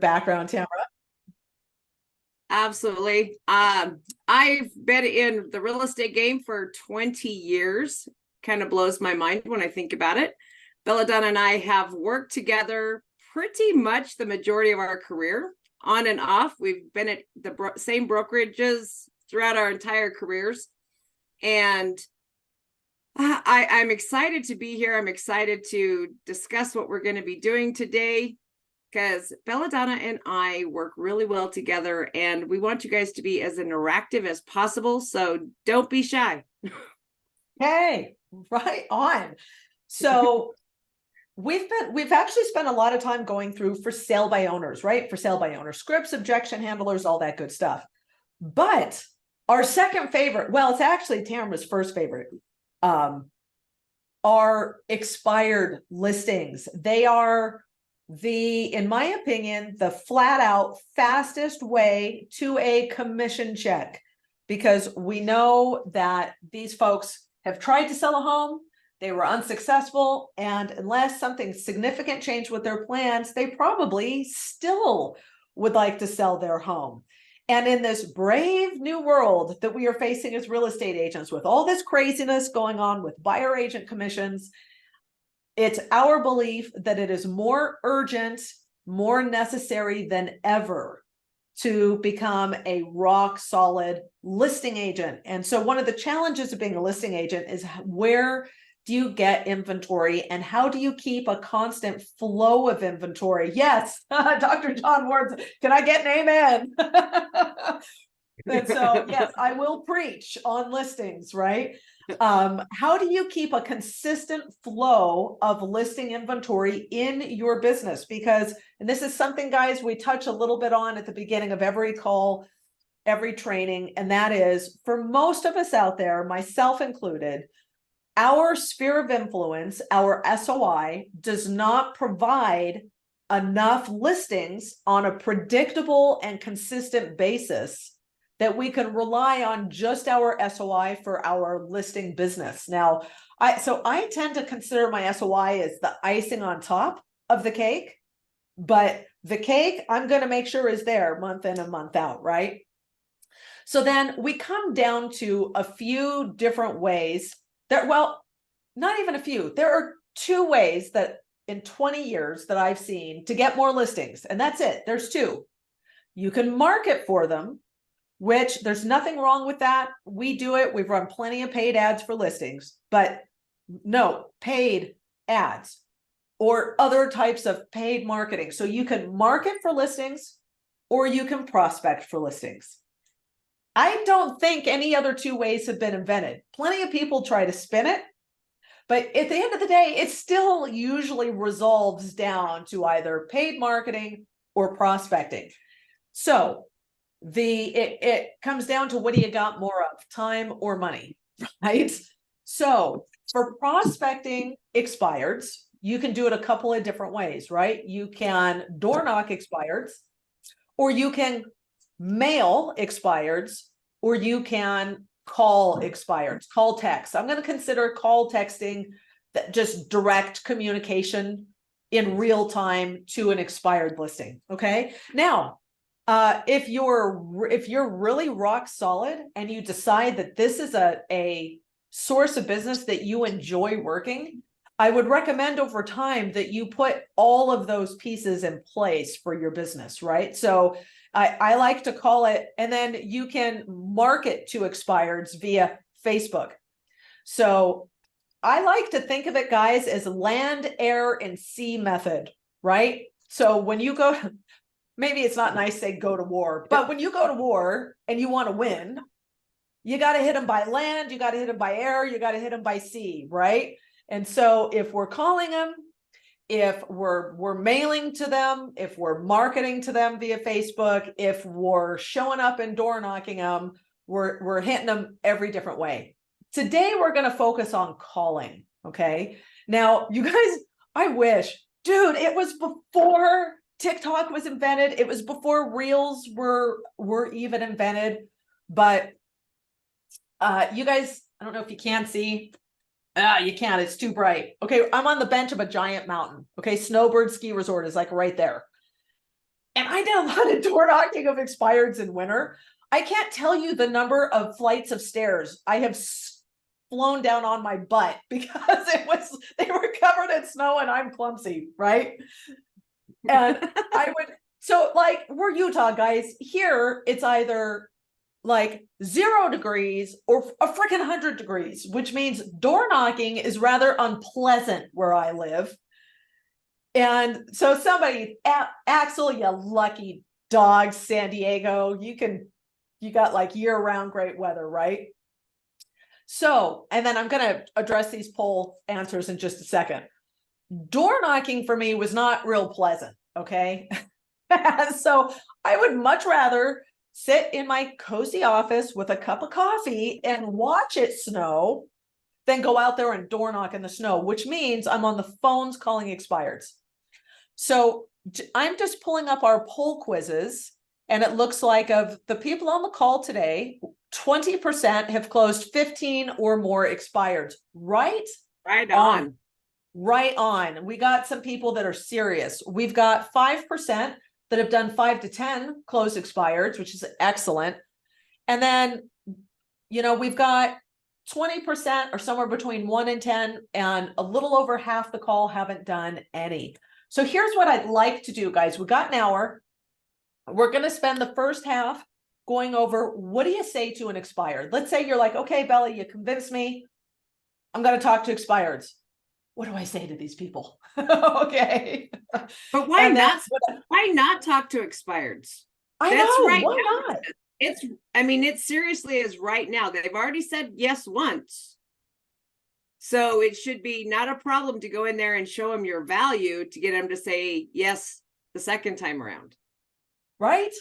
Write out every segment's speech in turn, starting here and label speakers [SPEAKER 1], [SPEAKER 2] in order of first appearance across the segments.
[SPEAKER 1] background, Tamara?
[SPEAKER 2] Absolutely. I've been in the real estate game for 20 years. Kind of blows my mind when I think about it. Belladonna and I have worked together pretty much the majority of our career, on and off. We've been at the same brokerages throughout our entire careers. And I'm excited to be here. I'm excited to discuss what we're going to be doing today, because Belladonna and I work really well together, and we want you guys to be as interactive as possible. So don't be shy.
[SPEAKER 1] Hey, right on. So we've actually spent a lot of time going through for sale by owners, right? For sale by owner scripts, objection handlers, all that good stuff. But our second favorite, well, it's actually Tamara's first favorite, are expired listings. They are in my opinion, the flat out fastest way to a commission check, because we know that these folks have tried to sell a home, they were unsuccessful, and unless something significant changed with their plans, they probably still would like to sell their home. And in this brave new world that we are facing as real estate agents, with all this craziness going on with buyer agent commissions, it's our belief that it is more urgent, more necessary than ever to become a rock solid listing agent. And so one of the challenges of being a listing agent is, where do you get inventory and how do you keep a constant flow of inventory? Yes, Dr. John Ward, can I get an amen? And so, yes, I will preach on listings, right? How do you keep a consistent flow of listing inventory in your business? Because, and this is something, guys, we touch a little bit on at the beginning of every call, every training, and that is, for most of us out there, myself included, our sphere of influence, our SOI, does not provide enough listings on a predictable and consistent basis that we can rely on just our SOI for our listing business. Now, I tend to consider my SOI as the icing on top of the cake, but the cake I'm going to make sure is there month in and month out, right? So then we come down to a few different ways that, well, not even a few. There are two ways that in 20 years that I've seen to get more listings, and that's it. There's two. You can market for them, which there's nothing wrong with that. We do it. We've run plenty of paid ads for listings, but no, paid ads or other types of paid marketing. So you can market for listings or you can prospect for listings. I don't think any other two ways have been invented. Plenty of people try to spin it, but at the end of the day, it still usually resolves down to either paid marketing or prospecting. So it comes down to, what do you got more of, time or money, right? So for prospecting expireds, you can do it a couple of different ways, right? You can door knock expireds, or you can mail expireds, or you can call expireds, call text. I'm going to consider call texting that just direct communication in real time to an expired listing. Okay. Now, if you're really rock solid and you decide that this is a source of business that you enjoy working, I would recommend over time that you put all of those pieces in place for your business, right? So I like to call it, and then you can market to expireds via Facebook. So I like to think of it, guys, as land, air, and sea method, right? So when you go, maybe it's not nice to say go to war, but when you go to war and you want to win, you got to hit them by land, you got to hit them by air, you got to hit them by sea, right? And so if we're calling them, if we're mailing to them, if we're marketing to them via Facebook, if we're showing up and door knocking them, we're hitting them every different way. Today, we're going to focus on calling. Okay. Now, you guys, I wish, dude, it was before TikTok was invented. It was before Reels were even invented. But you guys, I don't know if you can see. You can't, it's too bright. Okay, I'm on the bench of a giant mountain. Okay, Snowbird Ski Resort is like right there. And I did a lot of door knocking of expireds in winter. I can't tell you the number of flights of stairs I have flown down on my butt because they were covered in snow and I'm clumsy, right? And I would, so like, we're Utah guys. Here, it's either like 0 degrees or a freaking 100 degrees, which means door knocking is rather unpleasant where I live. And so somebody, Axel, you lucky dog, San Diego, you got like year-round great weather, right? So, and then I'm going to address these poll answers in just a second. Door knocking for me was not real pleasant, okay? So I would much rather sit in my cozy office with a cup of coffee and watch it snow than go out there and door knock in the snow, which means I'm on the phones calling expireds. So I'm just pulling up our poll quizzes, and it looks like of the people on the call today, 20% have closed 15 or more expireds. Right?
[SPEAKER 2] Right on.
[SPEAKER 1] Right on. We got some people that are serious. We've got 5% that have done 5 to 10 closed expireds, which is excellent. And then, we've got 20% or somewhere between 1 and 10, and a little over half the call haven't done any. So here's what I'd like to do, guys. We got an hour. We're going to spend the first half going over, what do you say to an expired? Let's say you're like, okay, Bella, you convinced me. I'm going to talk to expireds. What do I say to these people? Okay.
[SPEAKER 2] But why not talk to expireds?
[SPEAKER 1] I
[SPEAKER 2] That's
[SPEAKER 1] know,
[SPEAKER 2] right.
[SPEAKER 1] why not?
[SPEAKER 2] It seriously is right now. They've already said yes once. So it should be not a problem to go in there and show them your value to get them to say yes the second time around.
[SPEAKER 1] Right?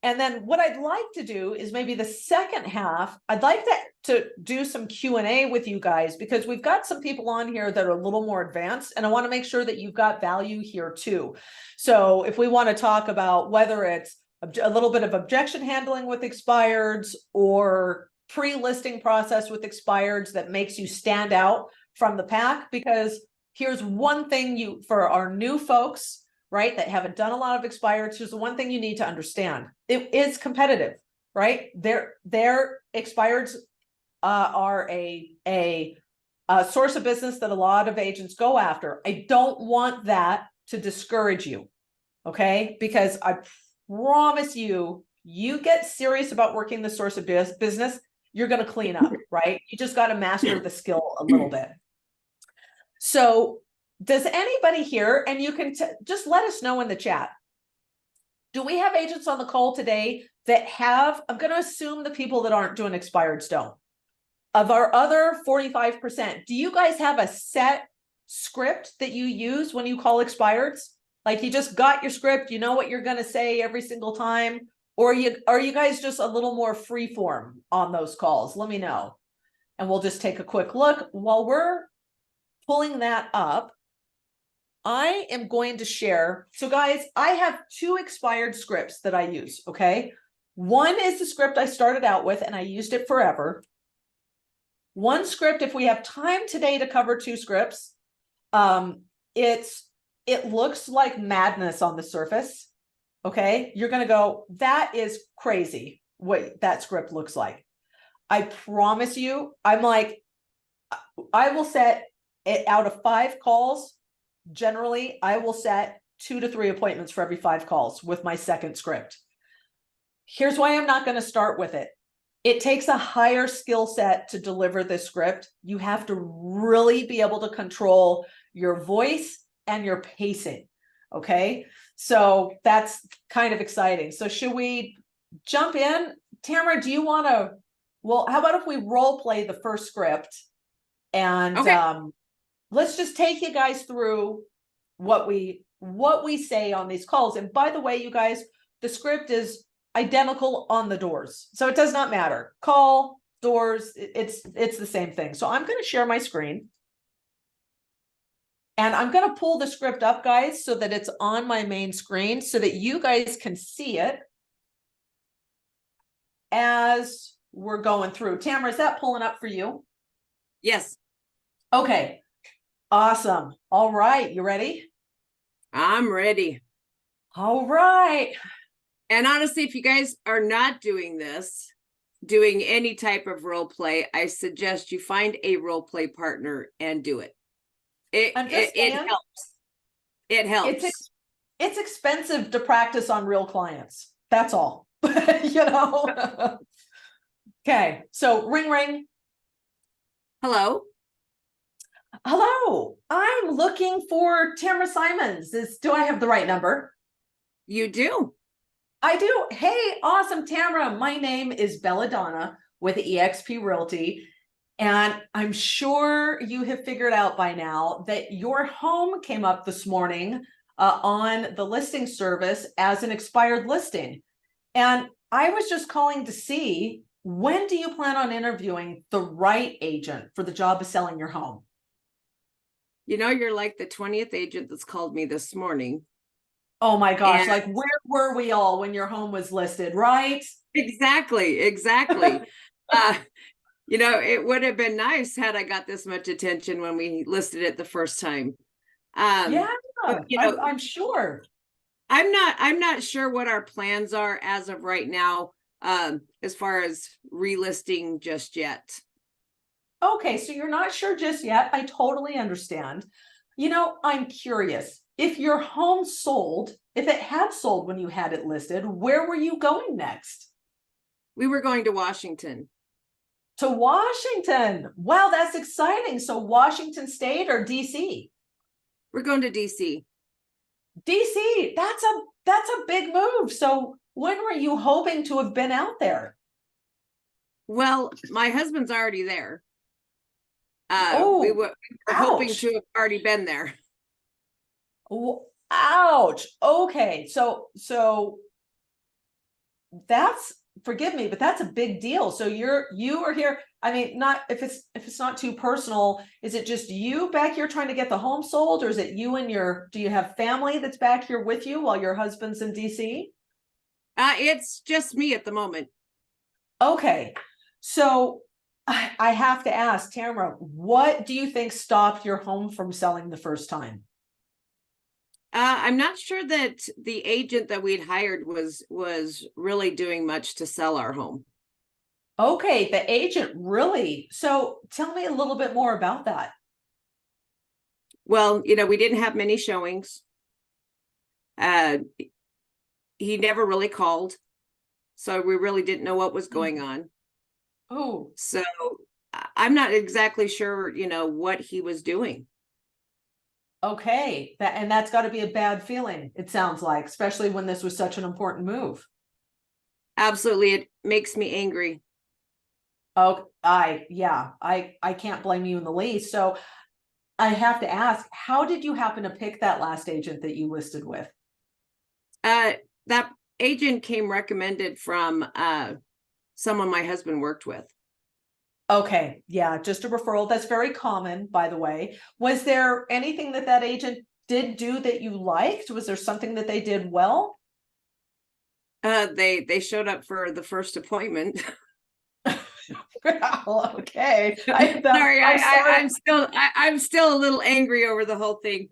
[SPEAKER 1] And then what I'd like to do is maybe the second half, I'd like to do some Q&A with you guys, because we've got some people on here that are a little more advanced, and I want to make sure that you've got value here too. So if we want to talk about whether it's a little bit of objection handling with expireds or pre-listing process with expireds that makes you stand out from the pack, because here's one thing for our new folks, right, that haven't done a lot of expireds, here's the one thing you need to understand. It is competitive, right? Their expireds are a source of business that a lot of agents go after. I don't want that to discourage you, okay? Because I promise you get serious about working the source of business, you're going to clean up, right? You just got to master the skill a little bit. So does anybody here, and you can just let us know in the chat, do we have agents on the call today that have, I'm going to assume the people that aren't doing expireds don't. Of our other 45%, do you guys have a set script that you use when you call expireds? Like you just got your script, you know what you're going to say every single time? Or are you guys just a little more freeform on those calls? Let me know. And we'll just take a quick look. While we're pulling that up, I am going to share. So guys, I have 2 expired scripts that I use, okay? One is the script I started out with and I used it forever. One script, if we have time today to cover 2 scripts, it looks like madness on the surface, okay? You're gonna go, that is crazy what that script looks like. I promise you, I'm like, I will set it out of 5 calls. Generally, I will set 2 to 3 appointments for every 5 calls with my second script. Here's why I'm not going to start with it. It takes a higher skill set to deliver this script. You have to really be able to control your voice and your pacing. Okay. So that's kind of exciting. So should we jump in? Tamara, do you want to, well, how about if we role play the first script and, okay. Let's just take you guys through what we say on these calls. And by the way, you guys, the script is identical on the doors. So it does not matter. Call, doors, it's the same thing. So I'm going to share my screen. And I'm going to pull the script up, guys, so that it's on my main screen so that you guys can see it as we're going through. Tamara, is that pulling up for you?
[SPEAKER 2] Yes.
[SPEAKER 1] Okay. Awesome. All right. You ready?
[SPEAKER 2] I'm ready.
[SPEAKER 1] All right.
[SPEAKER 2] And honestly, if you guys are not doing this, doing any type of role play, I suggest you find a role play partner and do it.
[SPEAKER 1] I'm just
[SPEAKER 2] It
[SPEAKER 1] saying,
[SPEAKER 2] helps. It
[SPEAKER 1] it's
[SPEAKER 2] helps.
[SPEAKER 1] it's expensive to practice on real clients. That's all. You know. Okay, so ring ring.
[SPEAKER 2] Hello,
[SPEAKER 1] Hello, I'm looking for Tamara Simons. Do I have the right number?
[SPEAKER 2] you do.
[SPEAKER 1] I do. Hey, awesome, Tamara. My name is Belladonna with eXp Realty. And I'm sure you have figured out by now that your home came up this morning on the listing service as an expired listing. And I was just calling to see, when do you plan on interviewing the right agent for the job of selling your home?
[SPEAKER 2] You know, you're like the 20th agent that's called me this morning.
[SPEAKER 1] Oh my gosh,
[SPEAKER 2] And
[SPEAKER 1] like where were we all when your home was listed, right?
[SPEAKER 2] exactly. uh, you know, it would have been nice had I got this much attention when we listed it the first time.
[SPEAKER 1] Yeah,
[SPEAKER 2] But you know,
[SPEAKER 1] I'm sure.
[SPEAKER 2] I'm not sure what our plans are as of right now, as far as relisting just yet.
[SPEAKER 1] Okay, so you're not sure just yet. I totally understand. You know, I'm curious. If your home sold, if it had sold when you had it listed, where were you going next?
[SPEAKER 2] We were going to Washington.
[SPEAKER 1] To Washington. Wow, that's exciting. So Washington State or DC?
[SPEAKER 2] We're going to DC.
[SPEAKER 1] DC, that's a big move. So when were you hoping to have been out there?
[SPEAKER 2] Well, my husband's already there. We
[SPEAKER 1] Oh,
[SPEAKER 2] were hoping
[SPEAKER 1] ouch.
[SPEAKER 2] to have already been there.
[SPEAKER 1] Oh, ouch. Okay. So that's, forgive me, but that's a big deal. So you are here. I mean, not if it's not too personal, is it just you back here trying to get the home sold, or is it you and do you have family that's back here with you while your husband's in DC?
[SPEAKER 2] It's just me at the moment.
[SPEAKER 1] Okay. So I have to ask, Tamara, what do you think stopped your home from selling the first time?
[SPEAKER 2] I'm not sure that the agent that we'd hired was really doing much to sell our home.
[SPEAKER 1] Okay, the agent, really? So tell me a little bit more about that.
[SPEAKER 2] Well, you know, we didn't have many showings. Uh, he never really called, so we really didn't know what was going on.
[SPEAKER 1] Oh,
[SPEAKER 2] So I'm not exactly sure, you know, what he was doing.
[SPEAKER 1] okay. That's got to be a bad feeling, it sounds like, especially when this was such an important move.
[SPEAKER 2] Absolutely, it makes me angry.
[SPEAKER 1] Oh, yeah, I can't blame you in the least. So I have to ask, how did you happen to pick that last agent that you listed with?
[SPEAKER 2] Uh, that agent came recommended from someone my husband worked with.
[SPEAKER 1] Okay, yeah, just a referral. That's very common, by the way. Was there anything that agent did do that you liked? Was there something that they did well?
[SPEAKER 2] They showed up for the first appointment.
[SPEAKER 1] Well, okay.
[SPEAKER 2] Sorry,
[SPEAKER 1] I'm sorry.
[SPEAKER 2] I'm still a little angry over the whole thing.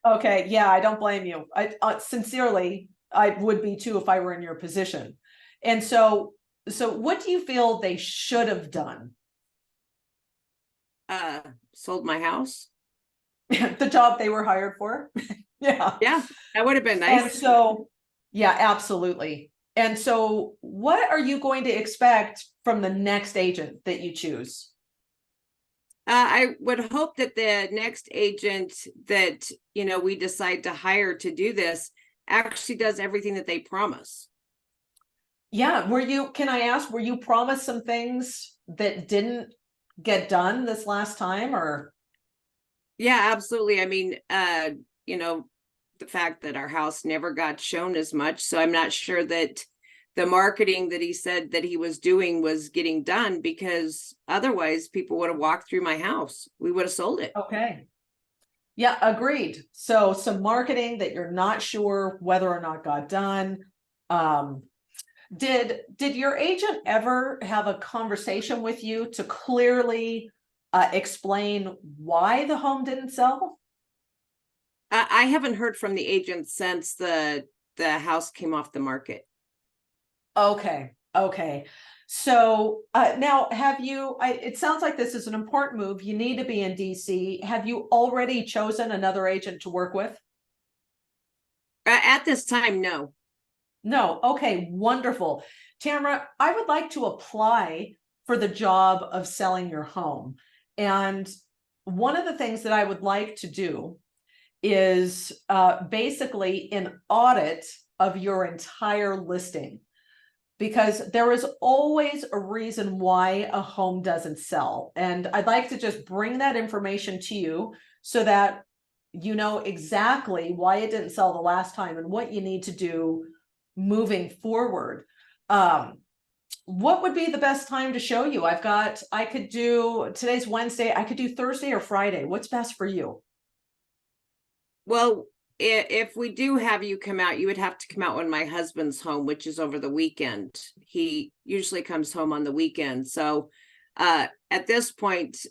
[SPEAKER 1] Okay, yeah, I don't blame you. I sincerely, I would be too if I were in your position. And so what do you feel they should have done?
[SPEAKER 2] Sold my house.
[SPEAKER 1] The job they were hired for? Yeah.
[SPEAKER 2] Yeah, that would have been
[SPEAKER 1] And
[SPEAKER 2] nice.
[SPEAKER 1] so, yeah, absolutely. And so what are you going to expect from the next agent that you choose?
[SPEAKER 2] I would hope that the next agent that, you know, we decide to hire to do this actually does everything that they promise.
[SPEAKER 1] Yeah, can I ask, were you promised some things that didn't get done this last time, or?
[SPEAKER 2] Yeah, absolutely. I mean, you know, the fact that our house never got shown as much. So I'm not sure that the marketing that he said that he was doing was getting done, because otherwise people would have walked through my house. We would have sold it.
[SPEAKER 1] Okay. Yeah, agreed. So some marketing that you're not sure whether or not got done. Um, did your agent ever have a conversation with you to clearly explain why the home didn't sell?
[SPEAKER 2] I haven't heard from the agent since the house came off the market.
[SPEAKER 1] Okay, okay. So now have you, it sounds like this is an important move. You need to be in DC. Have you already chosen another agent to work with?
[SPEAKER 2] At this time, no.
[SPEAKER 1] No. Okay, wonderful. Tamara, I would like to apply for the job of selling your home. And one of the things that I would like to do is basically an audit of your entire listing, because there is always a reason why a home doesn't sell. And I'd like to just bring that information to you so that you know exactly why it didn't sell the last time and what you need to do moving forward. What would be the best time to show you? I could do, today's Wednesday, I could do Thursday or Friday. What's best for you?
[SPEAKER 2] Well, if we do have you come out, you would have to come out when my husband's home, which is over the weekend. He usually comes home on the weekend. So at this point,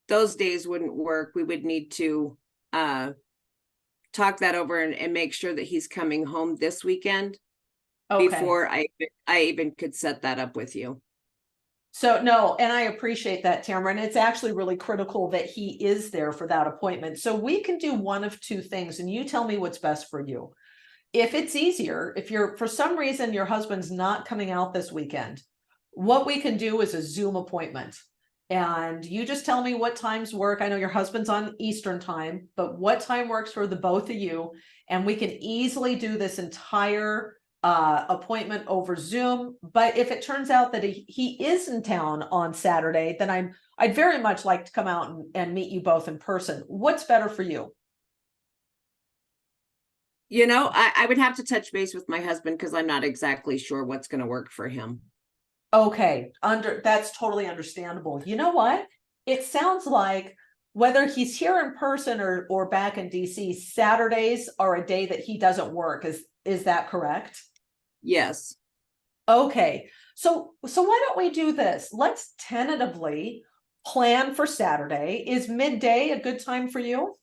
[SPEAKER 2] those days wouldn't work. We would need to talk that over and make sure that he's coming home this weekend before I even could set that up with you.
[SPEAKER 1] So no, and I appreciate that, Tamara. And it's actually really critical that he is there for that appointment. So we can do one of two things, and you tell me what's best for you. If it's easier, if you're, for some reason, your husband's not coming out this weekend, what we can do is a Zoom appointment. And you just tell me what times work. I know your husband's on Eastern time, but what time works for the both of you? And we can easily do this entire appointment over Zoom. But if it turns out that he is in town on Saturday, then I'd very much like to come out and meet you both in person. What's better for you?
[SPEAKER 2] You know, I would have to touch base with my husband because I'm not exactly sure what's going to work for him.
[SPEAKER 1] Okay, that's totally understandable. You know what? It sounds like whether he's here in person or back in DC, Saturdays are a day that he doesn't work. Is that correct?
[SPEAKER 2] Yes.
[SPEAKER 1] Okay. So why don't we do this? Let's tentatively plan for Saturday. Is midday a good time for you?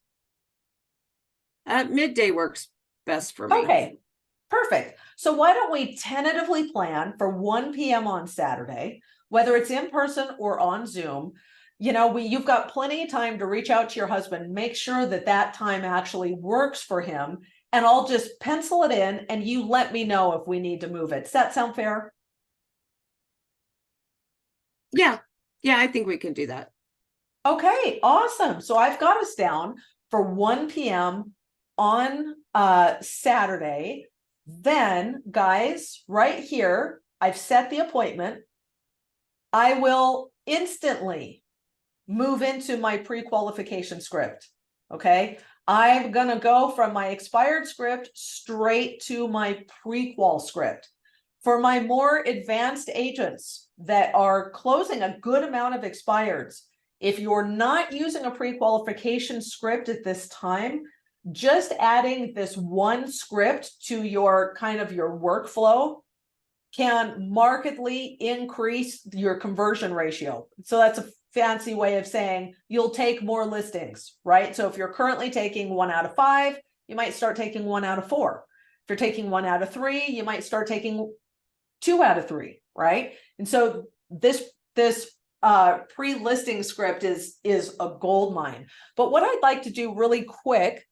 [SPEAKER 2] Midday works best for me.
[SPEAKER 1] Okay. Perfect. So why don't we tentatively plan for 1 p.m. on Saturday, whether it's in person or on Zoom? You know, you've got plenty of time to reach out to your husband, make sure that that time actually works for him, and I'll just pencil it in and you let me know if we need to move it. Does that sound fair?
[SPEAKER 2] Yeah. Yeah, I think we can do that.
[SPEAKER 1] Okay, awesome. So I've got us down for 1 p.m. on Saturday. Then, guys, right here, I've set the appointment. I will instantly move into my pre-qualification script. Okay, I'm gonna go from my expired script straight to my pre-qual script. For my more advanced agents that are closing a good amount of expireds, if you're not using a pre-qualification script at this time, just adding this one script to your kind of your workflow can markedly increase your conversion ratio. So that's a fancy way of saying you'll take more listings, right? So if you're currently taking 1 out of 5, you might start taking 1 out of 4. If you're taking 1 out of 3, you might start taking 2 out of 3, right? And so this pre-listing script is a gold mine. But what I'd like to do really quick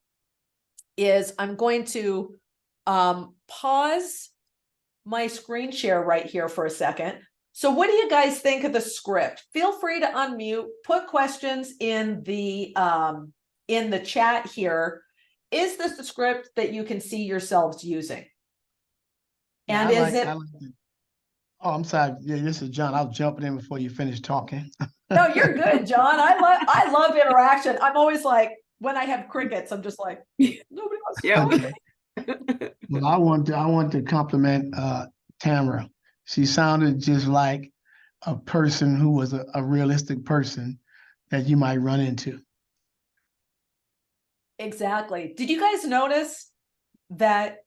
[SPEAKER 1] is I'm going to pause my screen share right here for a second. So what do you guys think of the script? Feel free to unmute, put questions in the chat here. Is this the script that you can see yourselves using? And
[SPEAKER 3] Oh, I'm sorry. Yeah, this is John. I was jumping in before you finished talking.
[SPEAKER 1] No, you're good, John. I love interaction. I'm always like, when I have crickets, I'm just like, nobody else.
[SPEAKER 2] Yeah.
[SPEAKER 3] Okay. Well, I want to compliment Tamara. She sounded just like a person who was a realistic person that you might run into.
[SPEAKER 1] Exactly. Did you guys notice that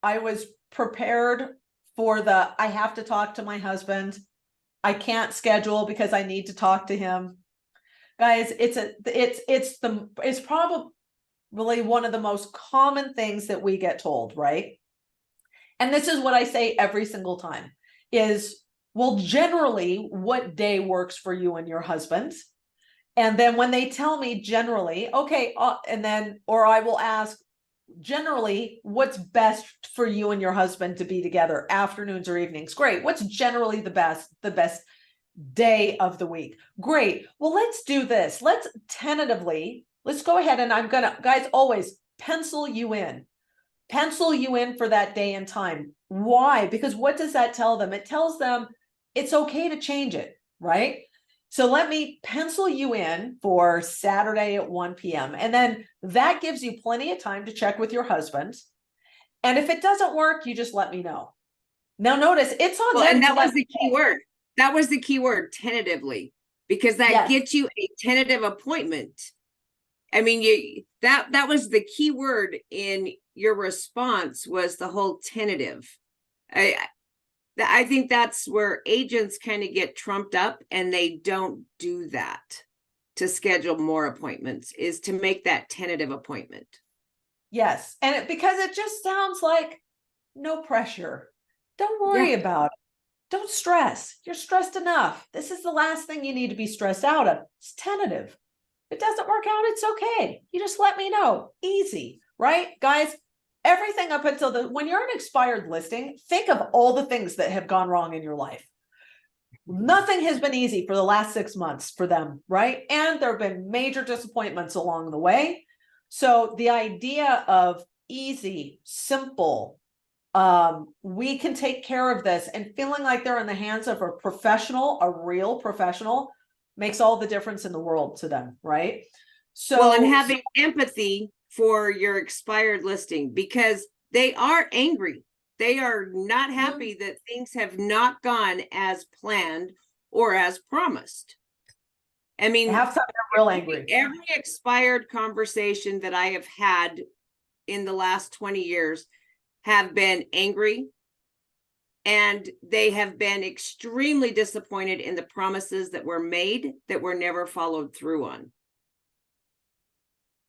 [SPEAKER 1] I was prepared for I have to talk to my husband. I can't schedule because I need to talk to him. Guys, it's probably, really one of the most common things that we get told, right? And this is what I say every single time is, well, generally, what day works for you and your husband? And then when they tell me generally, okay, and then, or I will ask, generally, what's best for you and your husband to be together, afternoons or evenings? Great. What's generally the best day of the week? Great. Well, let's do this. Let's go ahead, and I'm gonna, guys, always pencil you in for that day and time. Why? Because what does that tell them? It tells them it's okay to change it, right? So let me pencil you in for Saturday at 1 p.m. And then that gives you plenty of time to check with your husband. And if it doesn't work, you just let me know. Now notice it's on
[SPEAKER 2] Well,
[SPEAKER 1] them.
[SPEAKER 2] and that was the key word. That was the key word, tentatively, because that gets you a tentative appointment. I mean, that was the key word in your response, was the whole tentative. I think that's where agents kind of get trumped up, and they don't do that to schedule more appointments, is to make that tentative appointment.
[SPEAKER 1] Yes. And because it just sounds like no pressure. Don't worry about it. Don't stress. You're stressed enough. This is the last thing you need to be stressed out of. It's tentative. If it doesn't work out, it's okay. You just let me know. Easy, right? Guys, everything up until when you're an expired listing, think of all the things that have gone wrong in your life. Nothing has been easy for the last 6 months for them, right? And there have been major disappointments along the way. So the idea of easy, simple, we can take care of this, and feeling like they're in the hands of a professional, a real professional, makes all the difference in the world to them, right? So,
[SPEAKER 2] well, and having empathy for your expired listing, because they are angry. They are not happy that things have not gone as planned or as promised. I mean,
[SPEAKER 1] half time they're real angry.
[SPEAKER 2] Every expired conversation that I have had in the last 20 years have been angry, and they have been extremely disappointed in the promises that were made that were never followed through on.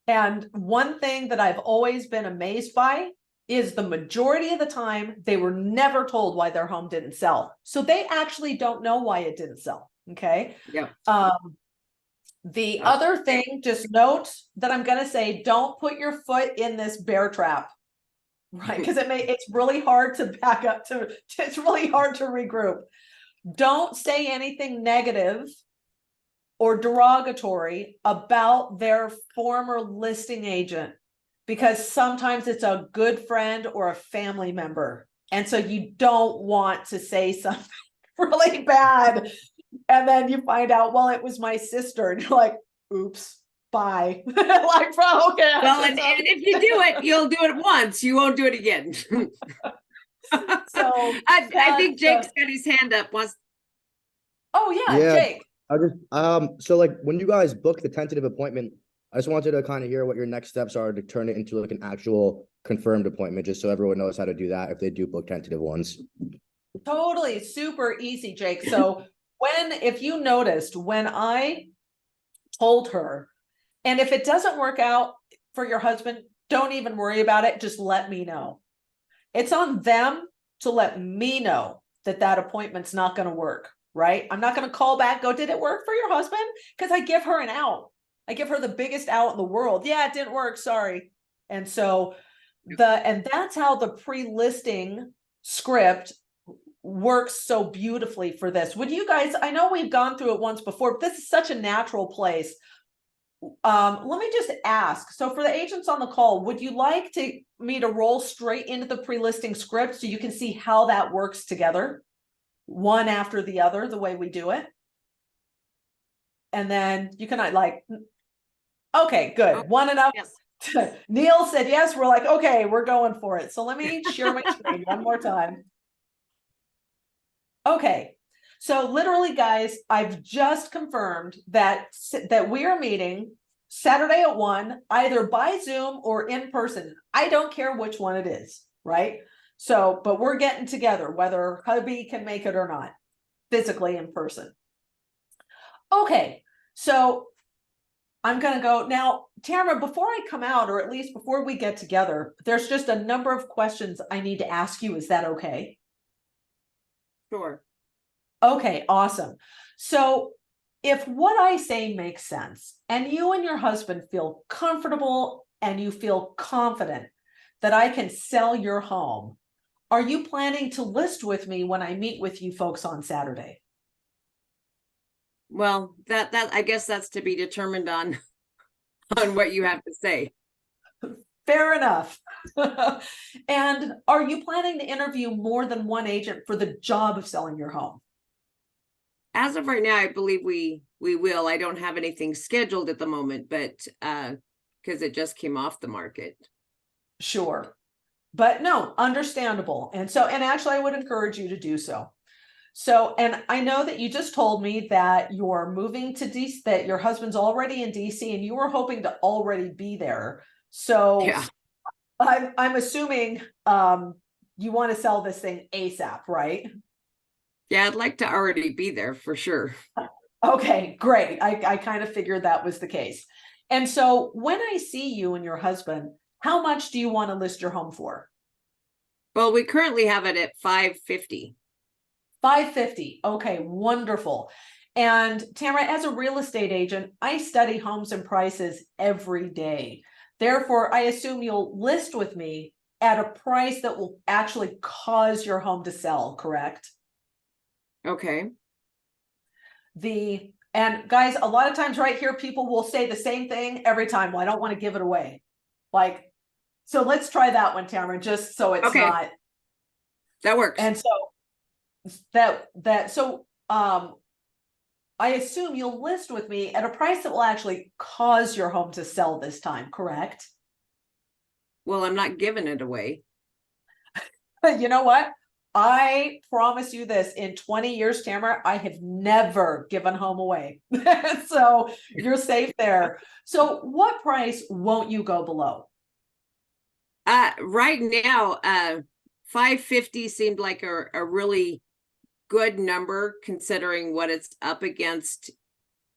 [SPEAKER 1] And one thing that I've always been amazed by is the majority of the time they were never told why their home didn't sell. So they actually don't know why it didn't sell. Okay.
[SPEAKER 2] Yeah.
[SPEAKER 1] The other thing, just note that I'm going to say, don't put your foot in this bear trap, right? Because it's really hard to back up it's really hard to regroup. Don't say anything negative or derogatory about their former listing agent, because sometimes it's a good friend or a family member. And so you don't want to say something really bad. And then you find out, well, it was my sister. And you're like, oops, bye. Like, bro, okay.
[SPEAKER 2] Well, and if you do it, you'll do it once. You won't do it again.
[SPEAKER 1] So
[SPEAKER 2] I think Jake's got his hand up once.
[SPEAKER 1] Oh yeah, Jake.
[SPEAKER 4] I just so like when you guys book the tentative appointment, I just wanted to kind of hear what your next steps are to turn it into like an actual confirmed appointment, just so everyone knows how to do that if they do book tentative ones.
[SPEAKER 1] Totally, super easy, Jake. So if you noticed, when I told her, and if it doesn't work out for your husband, don't even worry about it. Just let me know. It's on them to let me know that appointment's not going to work, right? I'm not going to call back, go, did it work for your husband? Because I give her an out. I give her the biggest out in the world. Yeah, it didn't work. Sorry. And so that's how the pre-listing script works so beautifully for this. Would you guys, I know we've gone through it once before, but this is such a natural place. Let me just ask. So for the agents on the call, would you like me to roll straight into the pre-listing script so you can see how that works together, one after the other, the way we do it? And then you can okay, good. One enough. Yes. Neil said yes. We're like, okay, we're going for it. So let me share my screen one more time. Okay. So literally, guys, I've just confirmed that we are meeting Saturday at 1, either by Zoom or in person. I don't care which one it is, right? So, but we're getting together, whether hubby can make it or not, physically in person. Okay, so I'm gonna go now, Tamara, before I come out, or at least before we get together, there's just a number of questions I need to ask you. Is that okay?
[SPEAKER 2] Sure.
[SPEAKER 1] Okay, awesome. So if what I say makes sense and you and your husband feel comfortable and you feel confident that I can sell your home, are you planning to list with me when I meet with you folks on Saturday?
[SPEAKER 2] Well, that I guess that's to be determined on on what you have to say.
[SPEAKER 1] Fair enough. And are you planning to interview more than one agent for the job of selling your home?
[SPEAKER 2] As of right now, I believe we will. I don't have anything scheduled at the moment, but because it just came off the market.
[SPEAKER 1] Sure. But no, understandable. And actually I would encourage you to do so. So, and I know that you just told me that you're moving to DC, that your husband's already in DC and you were hoping to already be there. So
[SPEAKER 2] Yeah.
[SPEAKER 1] I'm assuming you want to sell this thing ASAP, right?
[SPEAKER 2] Yeah, I'd like to already be there for sure.
[SPEAKER 1] Okay, great. I kind of figured that was the case. And so when I see you and your husband, how much do you want to list your home for?
[SPEAKER 2] Well, we currently have it at 550.
[SPEAKER 1] 550. Okay, wonderful. And Tamara, as a real estate agent, I study homes and prices every day. Therefore, I assume you'll list with me at a price that will actually cause your home to sell, correct?
[SPEAKER 2] Okay.
[SPEAKER 1] And guys, a lot of times right here, people will say the same thing every time. Well, I don't want to give it away. Like, so let's try that one, Tamara, just so it's
[SPEAKER 2] Okay.
[SPEAKER 1] not.
[SPEAKER 2] That works.
[SPEAKER 1] And so I assume you'll list with me at a price that will actually cause your home to sell this time, correct?
[SPEAKER 2] Well, I'm not giving it away.
[SPEAKER 1] But you know what? I promise you this, in 20 years, Tamara, I have never given home away. So you're safe there. So what price won't you go below?
[SPEAKER 2] Right now, 550 seemed like a really good number considering what it's up against.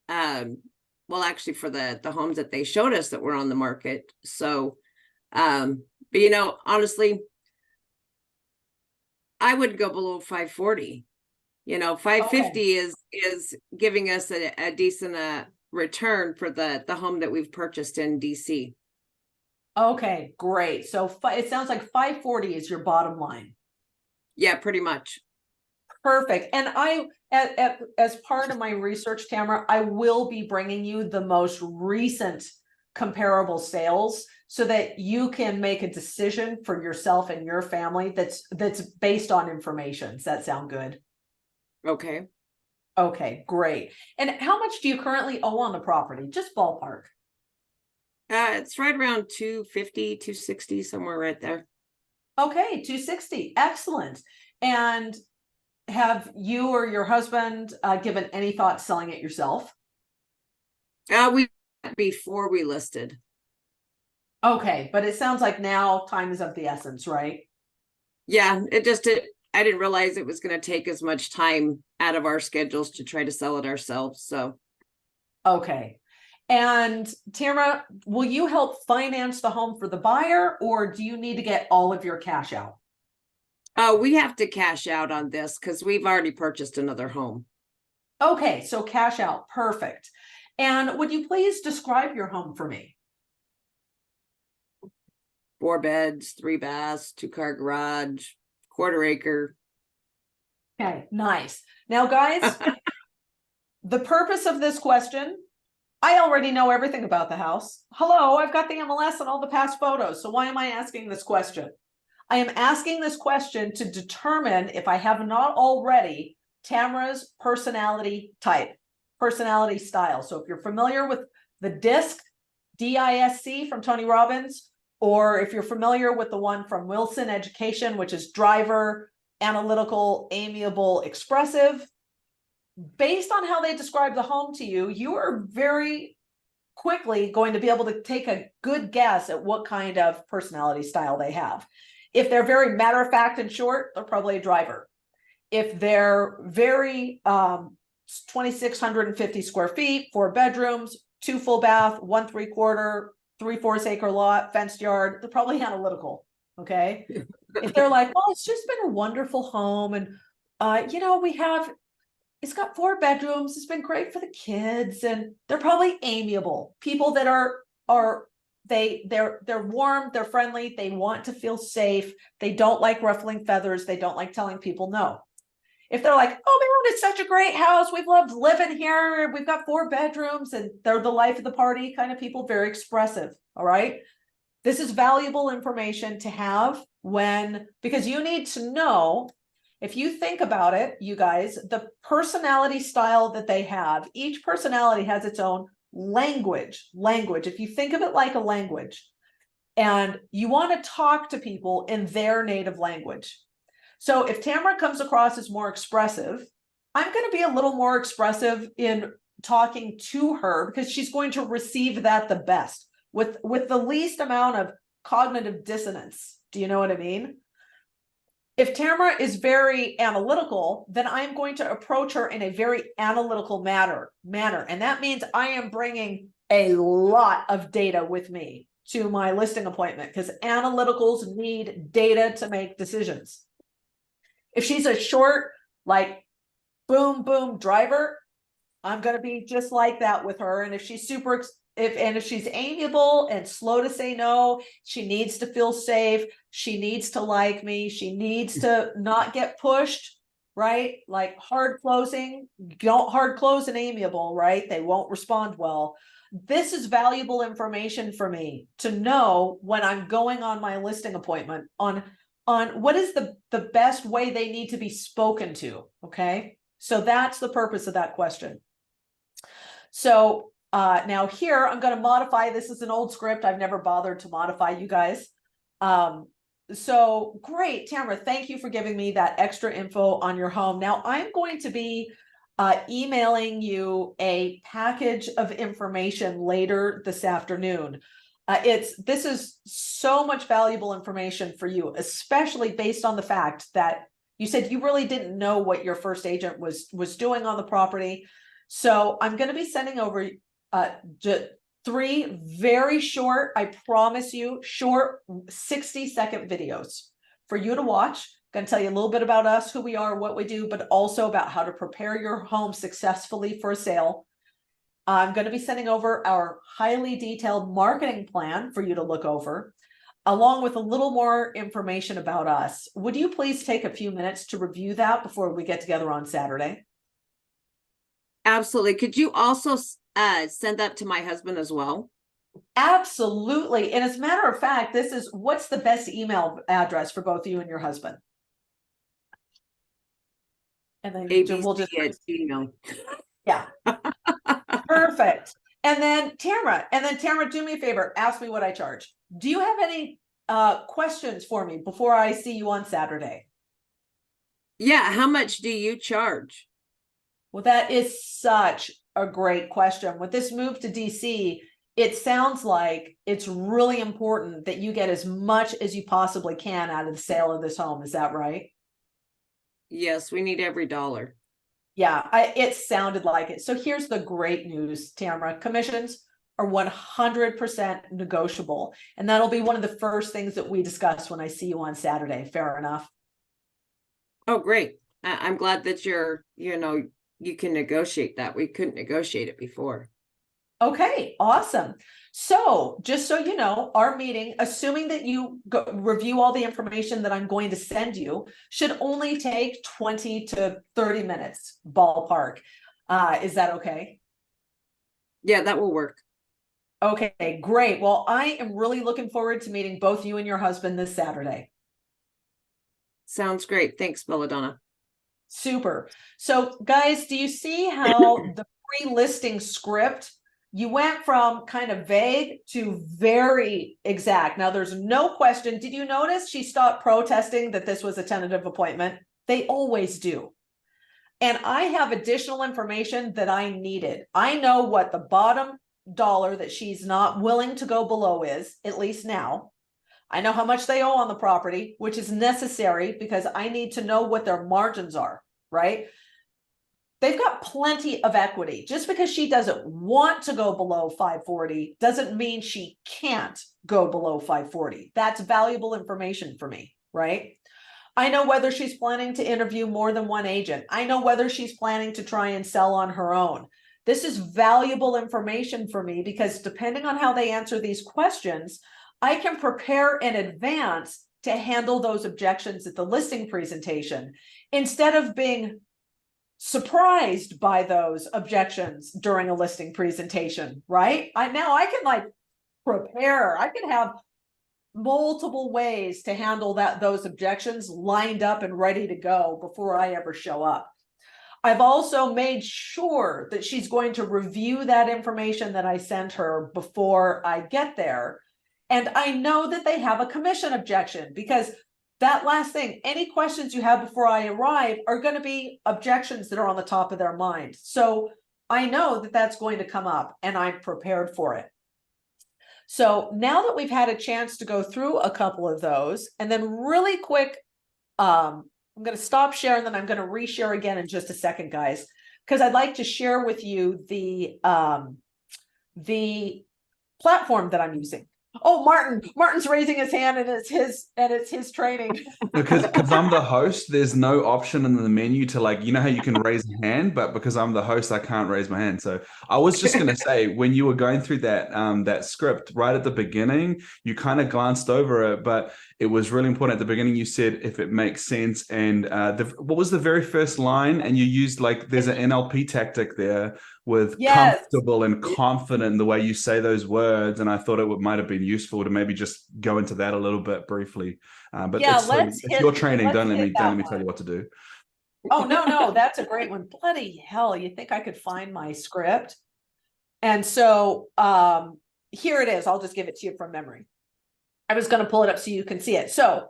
[SPEAKER 2] Well, actually for the homes that they showed us that were on the market. So, but you know, honestly, I would go below 540. You know, 550 is giving us a decent return for the home that we've purchased in DC.
[SPEAKER 1] Okay, great. So it sounds like 540 is your bottom line.
[SPEAKER 2] Yeah, pretty much.
[SPEAKER 1] Perfect. And as part of my research, Tamara, I will be bringing you the most recent comparable sales so that you can make a decision for yourself and your family that's based on information. Does that sound good?
[SPEAKER 2] Okay.
[SPEAKER 1] Okay, great. And how much do you currently owe on the property? Just ballpark.
[SPEAKER 2] It's right around 250, 260, somewhere right there.
[SPEAKER 1] Okay, 260. Excellent. And have you or your husband given any thought to selling it yourself?
[SPEAKER 2] We before we listed.
[SPEAKER 1] Okay, but it sounds like now time is of the essence, right?
[SPEAKER 2] Yeah, I didn't realize it was going to take as much time out of our schedules to try to sell it ourselves. So,
[SPEAKER 1] okay. And Tamara, will you help finance the home for the buyer, or do you need to get all of your cash out?
[SPEAKER 2] we have to cash out on this because we've already purchased another home.
[SPEAKER 1] Okay, so cash out. Perfect. And would you please describe your home for me?
[SPEAKER 2] 4 beds, 3 baths, 2-car garage, 1/4 acre.
[SPEAKER 1] Okay, nice. Now, guys, the purpose of this question, I already know everything about the house. Hello, I've got the MLS and all the past photos. So why am I asking this question? I am asking this question to determine, if I have not already, Tamara's personality type, personality style. So if you're familiar with the DISC, DISC from Tony Robbins, or if you're familiar with the one from Wilson Education, which is driver, analytical, amiable, expressive, based on how they describe the home to you, you are very quickly going to be able to take a good guess at what kind of personality style they have. If they're very matter of fact and short, they're probably a driver. If they're very 2,650 square feet, 4 bedrooms, 2 full bath, 1 3/4, 3/4 acre lot, fenced yard, they're probably analytical. Okay. If they're like, well, it's just been a wonderful home. And, you know, it's got 4 bedrooms. It's been great for the kids. And they're probably amiable people that they're warm, they're friendly, they want to feel safe, they don't like ruffling feathers, they don't like telling people no. If they're like, oh man, it's such a great house, we've loved living here, we've got 4 bedrooms, and they're the life of the party kind of people, very expressive. All right, this is valuable information to have because you need to know, if you think about it, you guys, the personality style that they have, each personality has its own language. If you think of it like a language, and you want to talk to people in their native language. So if Tamara comes across as more expressive, I'm going to be a little more expressive in talking to her, because she's going to receive that the best with the least amount of cognitive dissonance. Do you know what I mean? If Tamara is very analytical, then I'm going to approach her in a very analytical manner. And that means I am bringing a lot of data with me to my listing appointment, because analyticals need data to make decisions. If she's a short, like boom, boom driver, I'm going to be just like that with her. And if she's if she's amiable and slow to say no, she needs to feel safe. She needs to like me. She needs to not get pushed, right? Like hard closing, don't hard close and amiable, right? They won't respond well. This is valuable information for me to know when I'm going on my listing appointment on what is the best way they need to be spoken to. Okay. So that's the purpose of that question. So now here, I'm going to modify. This is an old script. I've never bothered to modify, you guys. So great, Tamara, thank you for giving me that extra info on your home. Now I'm going to be emailing you a package of information later this afternoon. This is so much valuable information for you, especially based on the fact that you said you really didn't know what your first agent was doing on the property. So I'm going to be sending over 3 very short, I promise you, short 60-second videos for you to watch. I'm going to tell you a little bit about us, who we are, what we do, but also about how to prepare your home successfully for a sale. I'm going to be sending over our highly detailed marketing plan for you to look over, along with a little more information about us. Would you please take a few minutes to review that before we get together on Saturday?
[SPEAKER 2] Absolutely. Could you also send that to my husband as well?
[SPEAKER 1] Absolutely. And as a matter of fact, what's the best email address for both you and your husband? And then we'll just
[SPEAKER 2] email.
[SPEAKER 1] Yeah. Perfect. And then Tamara, do me a favor, ask me what I charge. Do you have any questions for me before I see you on Saturday?
[SPEAKER 2] Yeah, how much do you charge?
[SPEAKER 1] Well, that is such a great question. With this move to DC, it sounds like it's really important that you get as much as you possibly can out of the sale of this home. Is that right?
[SPEAKER 2] Yes, we need every dollar.
[SPEAKER 1] Yeah, it sounded like it. So here's the great news, Tamara. Commissions are 100% negotiable. And that'll be one of the first things that we discuss when I see you on Saturday. Fair enough.
[SPEAKER 2] Oh, great. I'm glad that you can negotiate that. We couldn't negotiate it before.
[SPEAKER 1] Okay, awesome. So just so you know, our meeting, assuming that you review all the information that I'm going to send you, should only take 20 to 30 minutes, ballpark. Is that okay?
[SPEAKER 2] Yeah, that will work.
[SPEAKER 1] Okay, great. Well, I am really looking forward to meeting both you and your husband this Saturday.
[SPEAKER 2] Sounds great. Thanks, Belladonna.
[SPEAKER 1] Super. So guys, do you see how the pre-listing script, you went from kind of vague to very exact? Now there's no question. Did you notice she stopped protesting that this was a tentative appointment? They always do. And I have additional information that I needed. I know what the bottom dollar that she's not willing to go below is, at least now. I know how much they owe on the property, which is necessary because I need to know what their margins are, right? they've got plenty of equity. Just because she doesn't want to go below 540 doesn't mean she can't go below 540. That's valuable information for me, right? I know whether she's planning to interview more than one agent. I know whether she's planning to try and sell on her own. This is valuable information for me because depending on how they answer these questions, I can prepare in advance to handle those objections at the listing presentation instead of being surprised by those objections during a listing presentation, right? I can like prepare. I can have multiple ways to handle those objections lined up and ready to go before I ever show up. I've also made sure that she's going to review that information that I sent her before I get there. And I know that they have a commission objection because that last thing, any questions you have before I arrive are going to be objections that are on the top of their mind. So I know that that's going to come up and I'm prepared for it. So now that we've had a chance to go through a couple of those, and then really quick, I'm going to stop share and then I'm going to reshare again in just a second, guys, because I'd like to share with you the platform that I'm using. Oh, Martin's raising his hand and it's his training.
[SPEAKER 5] Because I'm the host, there's no option in the menu to like, you know how you can raise a hand, but because I'm the host, I can't raise my hand. So I was just going to say, when you were going through that script right at the beginning, you kind of glanced over it, but it was really important at the beginning. You said, if it makes sense. And what was the very first line? And you used like, there's an NLP tactic there with comfortable and confident in the way you say those words. And I thought it might have been useful to maybe just go into that a little bit briefly. But yeah, it's your training. Don't let me tell you what to do.
[SPEAKER 1] Oh, no, that's a great one. Bloody hell. You think I could find my script? And so here it is. I'll just give it to you from memory. I was going to pull it up so you can see it. So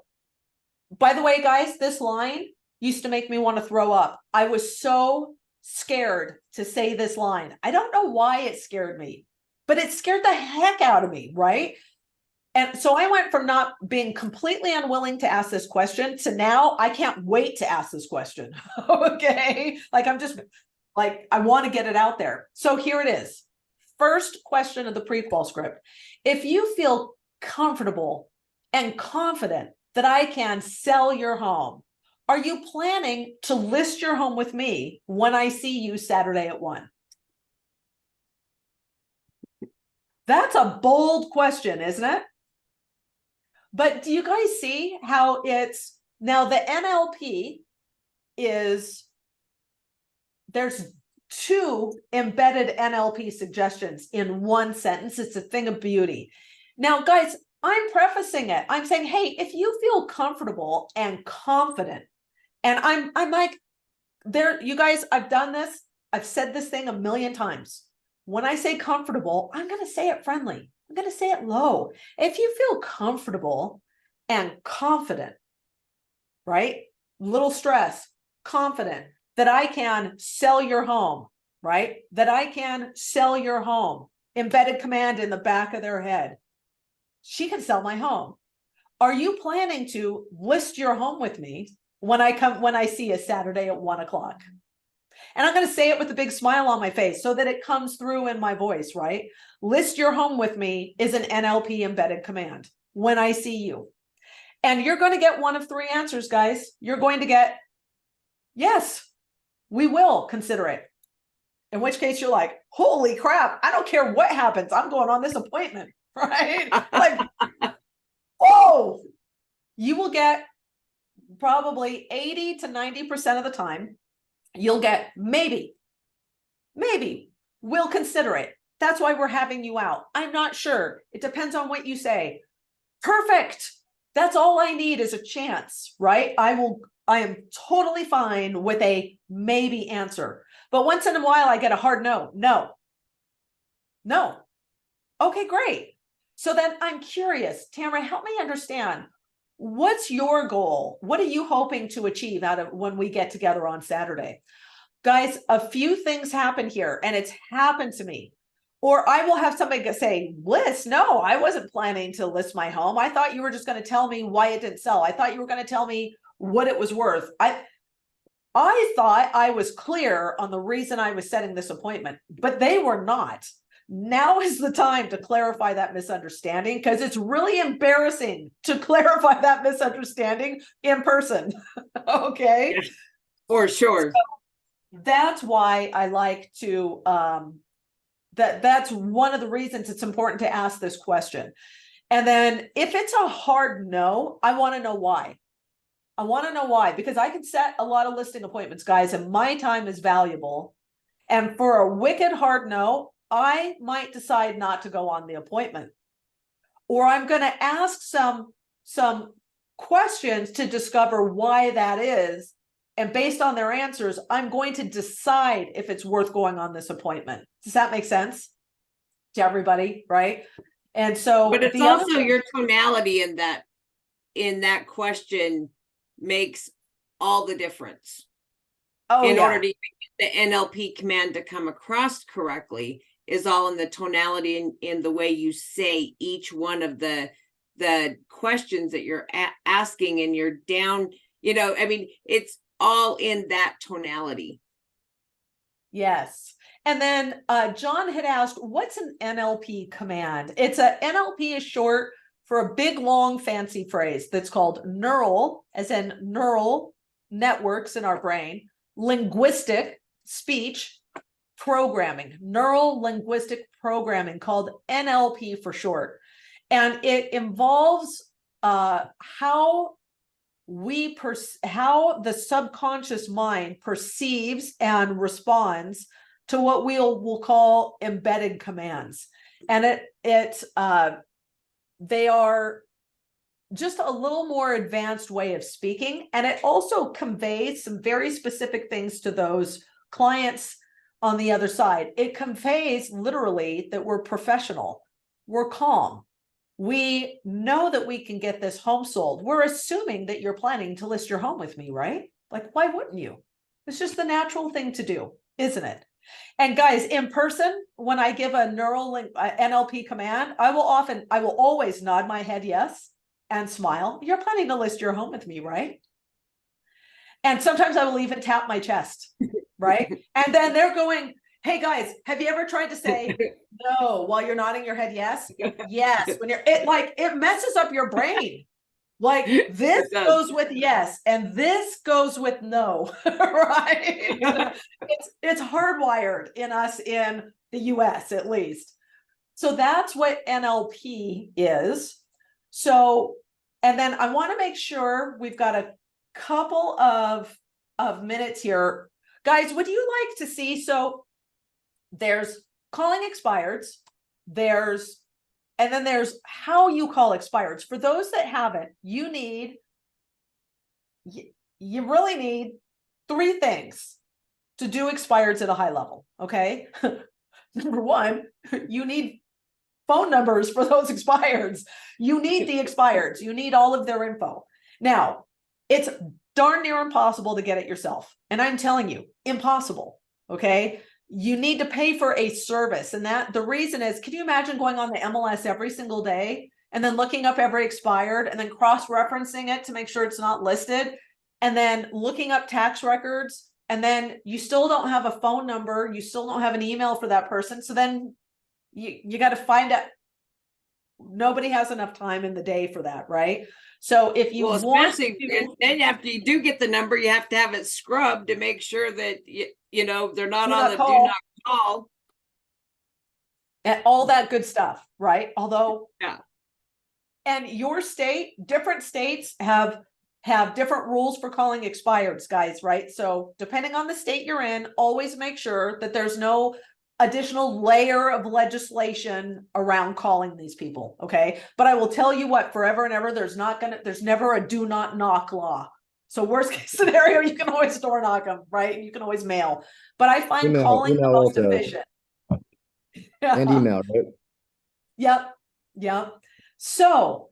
[SPEAKER 1] by the way, guys, this line used to make me want to throw up. I was so scared to say this line. I don't know why it scared me, but it scared the heck out of me, right? And so I went from not being completely unwilling to ask this question to now I can't wait to ask this question. Okay. Like I'm just like, I want to get it out there. So here it is. First question of the prequel script. If you feel comfortable and confident that I can sell your home, are you planning to list your home with me when I see you Saturday at 1? That's a bold question, isn't it? But do you guys see how it's now the NLP is there's 2 embedded NLP suggestions in one sentence. It's a thing of beauty. Now, guys, I'm prefacing it. I'm saying, hey, if you feel comfortable and confident, and I'm like, there, you guys, I've done this. I've said this thing a million times. When I say comfortable, I'm going to say it friendly. I'm going to say it low. If you feel comfortable and confident, right? Little stress, confident that I can sell your home, right? That I can sell your home. Embedded command in the back of their head. She can sell my home. Are you planning to list your home with me when I see you Saturday at 1 o'clock? And I'm going to say it with a big smile on my face so that it comes through in my voice, right? List your home with me is an NLP embedded command when I see you. And you're going to get one of 3 answers, guys. You're going to get, yes, we will consider it. In which case you're like, holy crap, I don't care what happens. I'm going on this appointment, right? Like, oh, you will get probably 80 to 90% of the time. You'll get maybe, we'll consider it. That's why we're having you out. I'm not sure. It depends on what you say. Perfect. That's all I need is a chance, right? I am totally fine with a maybe answer. But once in a while, I get a hard no. Okay, great. So then I'm curious, Tamara, help me understand. What's your goal? What are you hoping to achieve out of when we get together on Saturday? Guys, a few things happen here, and it's happened to me. Or I will have somebody say, list? No, I wasn't planning to list my home. I thought you were just going to tell me why it didn't sell. I thought you were going to tell me what it was worth. I thought I was clear on the reason I was setting this appointment, but they were not. Now is the time to clarify that misunderstanding, because it's really embarrassing to clarify that misunderstanding in person. Okay.
[SPEAKER 2] Yes. For sure.
[SPEAKER 1] That's why I like to, that's one of the reasons it's important to ask this question. And then if it's a hard no, I want to know why. I want to know why, because I can set a lot of listing appointments, guys, and my time is valuable. And for a wicked hard no, I might decide not to go on the appointment. Or I'm going to ask some questions to discover why that is. And based on their answers, I'm going to decide if it's worth going on this appointment. Does that make sense to everybody? Right. And so,
[SPEAKER 2] But it's also your tonality in that question makes all the difference. In order to get the NLP command to come across correctly is all in the tonality and in the way you say each one of the questions that you're asking, and you're down, I mean, it's all in that tonality.
[SPEAKER 1] Yes. And then John had asked, what's an NLP command? NLP is short for a big, long, fancy phrase that's called neural, as in neural networks in our brain, linguistic speech programming, neural linguistic programming, called NLP for short. And it involves how the subconscious mind perceives and responds to what we'll call embedded commands. And they are just a little more advanced way of speaking. And it also conveys some very specific things to those clients on the other side. It conveys literally that we're professional, we're calm. We know that we can get this home sold. We're assuming that you're planning to list your home with me, right? Like, why wouldn't you? It's just the natural thing to do, isn't it? And guys, in person, when I give a NLP command, I will always nod my head yes and smile. You're planning to list your home with me, right? And sometimes I will even tap my chest, right? And then they're going, hey guys, have you ever tried to say no while you're nodding your head yes? Yes. When it messes up your brain. Like, this goes with yes, and this goes with no, right? It's hardwired in us in the US, at least. So that's what NLP is. So, and then I want to make sure we've got a couple of minutes here. Guys, would you like to see, so there's calling expireds, and then there's how you call expireds. For those that haven't, you really need 3 things to do expireds at a high level, okay? Number 1, you need phone numbers for those expireds. You need the expireds. You need all of their info. Now, it's darn near impossible to get it yourself. And I'm telling you, impossible, okay? You need to pay for a service. And that the reason is, can you imagine going on the MLS every single day and then looking up every expired and then cross-referencing it to make sure it's not listed, and then looking up tax records, and then you still don't have a phone number, you still don't have an email for that person. So then you got to find out. Nobody has enough time in the day for that, right? So if you
[SPEAKER 2] especially then after you do get the number, you have to have it scrubbed to make sure that they're not on the do not call.
[SPEAKER 1] And all that good stuff, right? Although,
[SPEAKER 2] yeah.
[SPEAKER 1] And your state, different states have different rules for calling expireds, guys, right? So depending on the state you're in, always make sure that there's no additional layer of legislation around calling these people, okay? But I will tell you what, forever and ever, there's never a do not knock law. So worst case scenario, you can always door knock them, right? You can always mail. But I find calling the most efficient.
[SPEAKER 4] And email, right?
[SPEAKER 1] Yep. So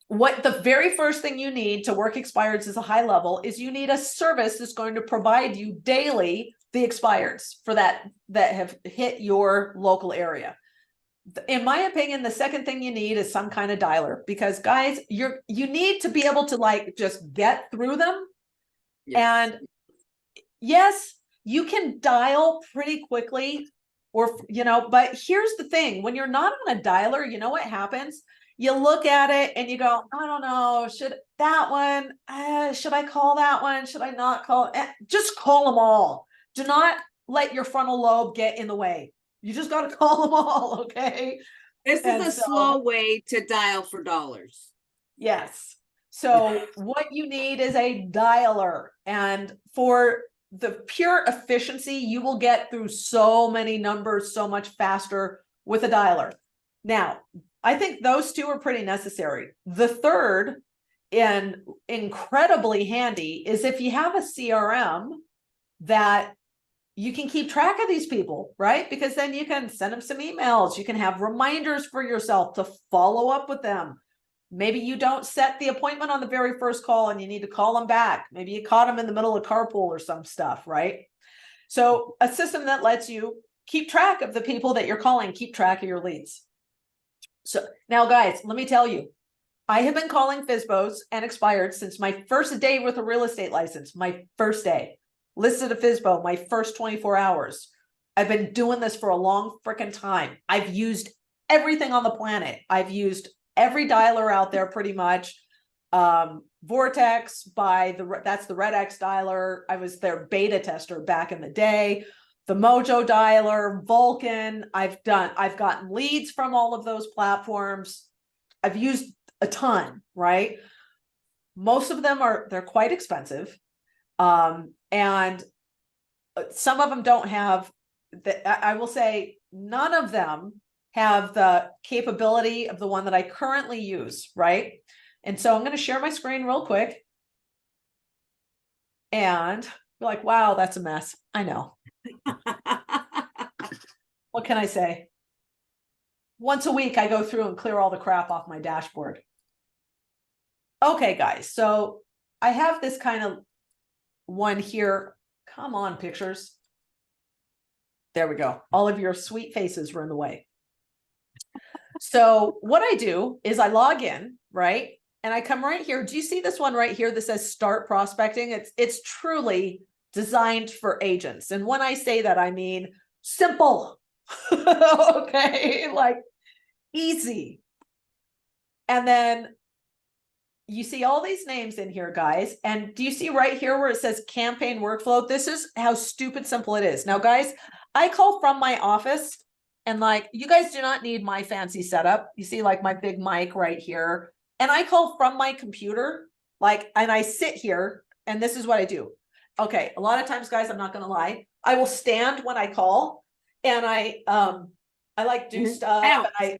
[SPEAKER 1] what the very first thing you need to work expireds as a high level is you need a service that's going to provide you daily the expireds for that have hit your local area. In my opinion, the second thing you need is some kind of dialer, because guys, you need to be able to just get through them. Yes. And yes, you can dial pretty quickly or, but here's the thing, when you're not on a dialer, you know what happens? You look at it and you go, I don't know, should I call that one? Should I not call? Just call them all. Do not let your frontal lobe get in the way. You just got to call them all. Okay.
[SPEAKER 2] This is
[SPEAKER 1] And
[SPEAKER 2] a
[SPEAKER 1] so-
[SPEAKER 2] slow way to dial for dollars.
[SPEAKER 1] Yes. So what you need is a dialer, and for the pure efficiency, you will get through so many numbers so much faster with a dialer. Now, I think those two are pretty necessary. The third, and incredibly handy, is if you have a CRM that you can keep track of these people, right? Because then you can send them some emails. You can have reminders for yourself to follow up with them. Maybe you don't set the appointment on the very first call and you need to call them back. Maybe you caught them in the middle of carpool or some stuff, right? So a system that lets you keep track of the people that you're calling, keep track of your leads. So now, guys, let me tell you, I have been calling FSBOs and expired since my first day with a real estate license, my first day. Listed a FSBO, my first 24 hours. I've been doing this for a long freaking time. I've used everything on the planet. I've used every dialer out there pretty much. Vortex that's the Red X dialer. I was their beta tester back in the day. The Mojo dialer, Vulcan. I've gotten leads from all of those platforms. I've used a ton, right? Most of them they're quite expensive. And some of them don't have I will say none of them have the capability of the one that I currently use, right? And so I'm going to share my screen real quick. And be like, wow, that's a mess. I know. What can I say? Once a week, I go through and clear all the crap off my dashboard. Okay, guys. So I have this kind of one here. Come on, pictures. There we go. All of your sweet faces were in the way. So what I do is I log in, right? And I come right here. Do you see this one right here that says start prospecting? It's truly designed for agents. And when I say that, I mean simple. Okay, like easy. And then you see all these names in here, guys. And do you see right here where it says campaign workflow? This is how stupid simple it is. Now, guys, I call from my office, and like, you guys do not need my fancy setup. You see like my big mic right here. And I call from my computer, like, and I sit here, and this is what I do. Okay, a lot of times, guys, I'm not gonna lie, I will stand when I call, and I like do stuff. And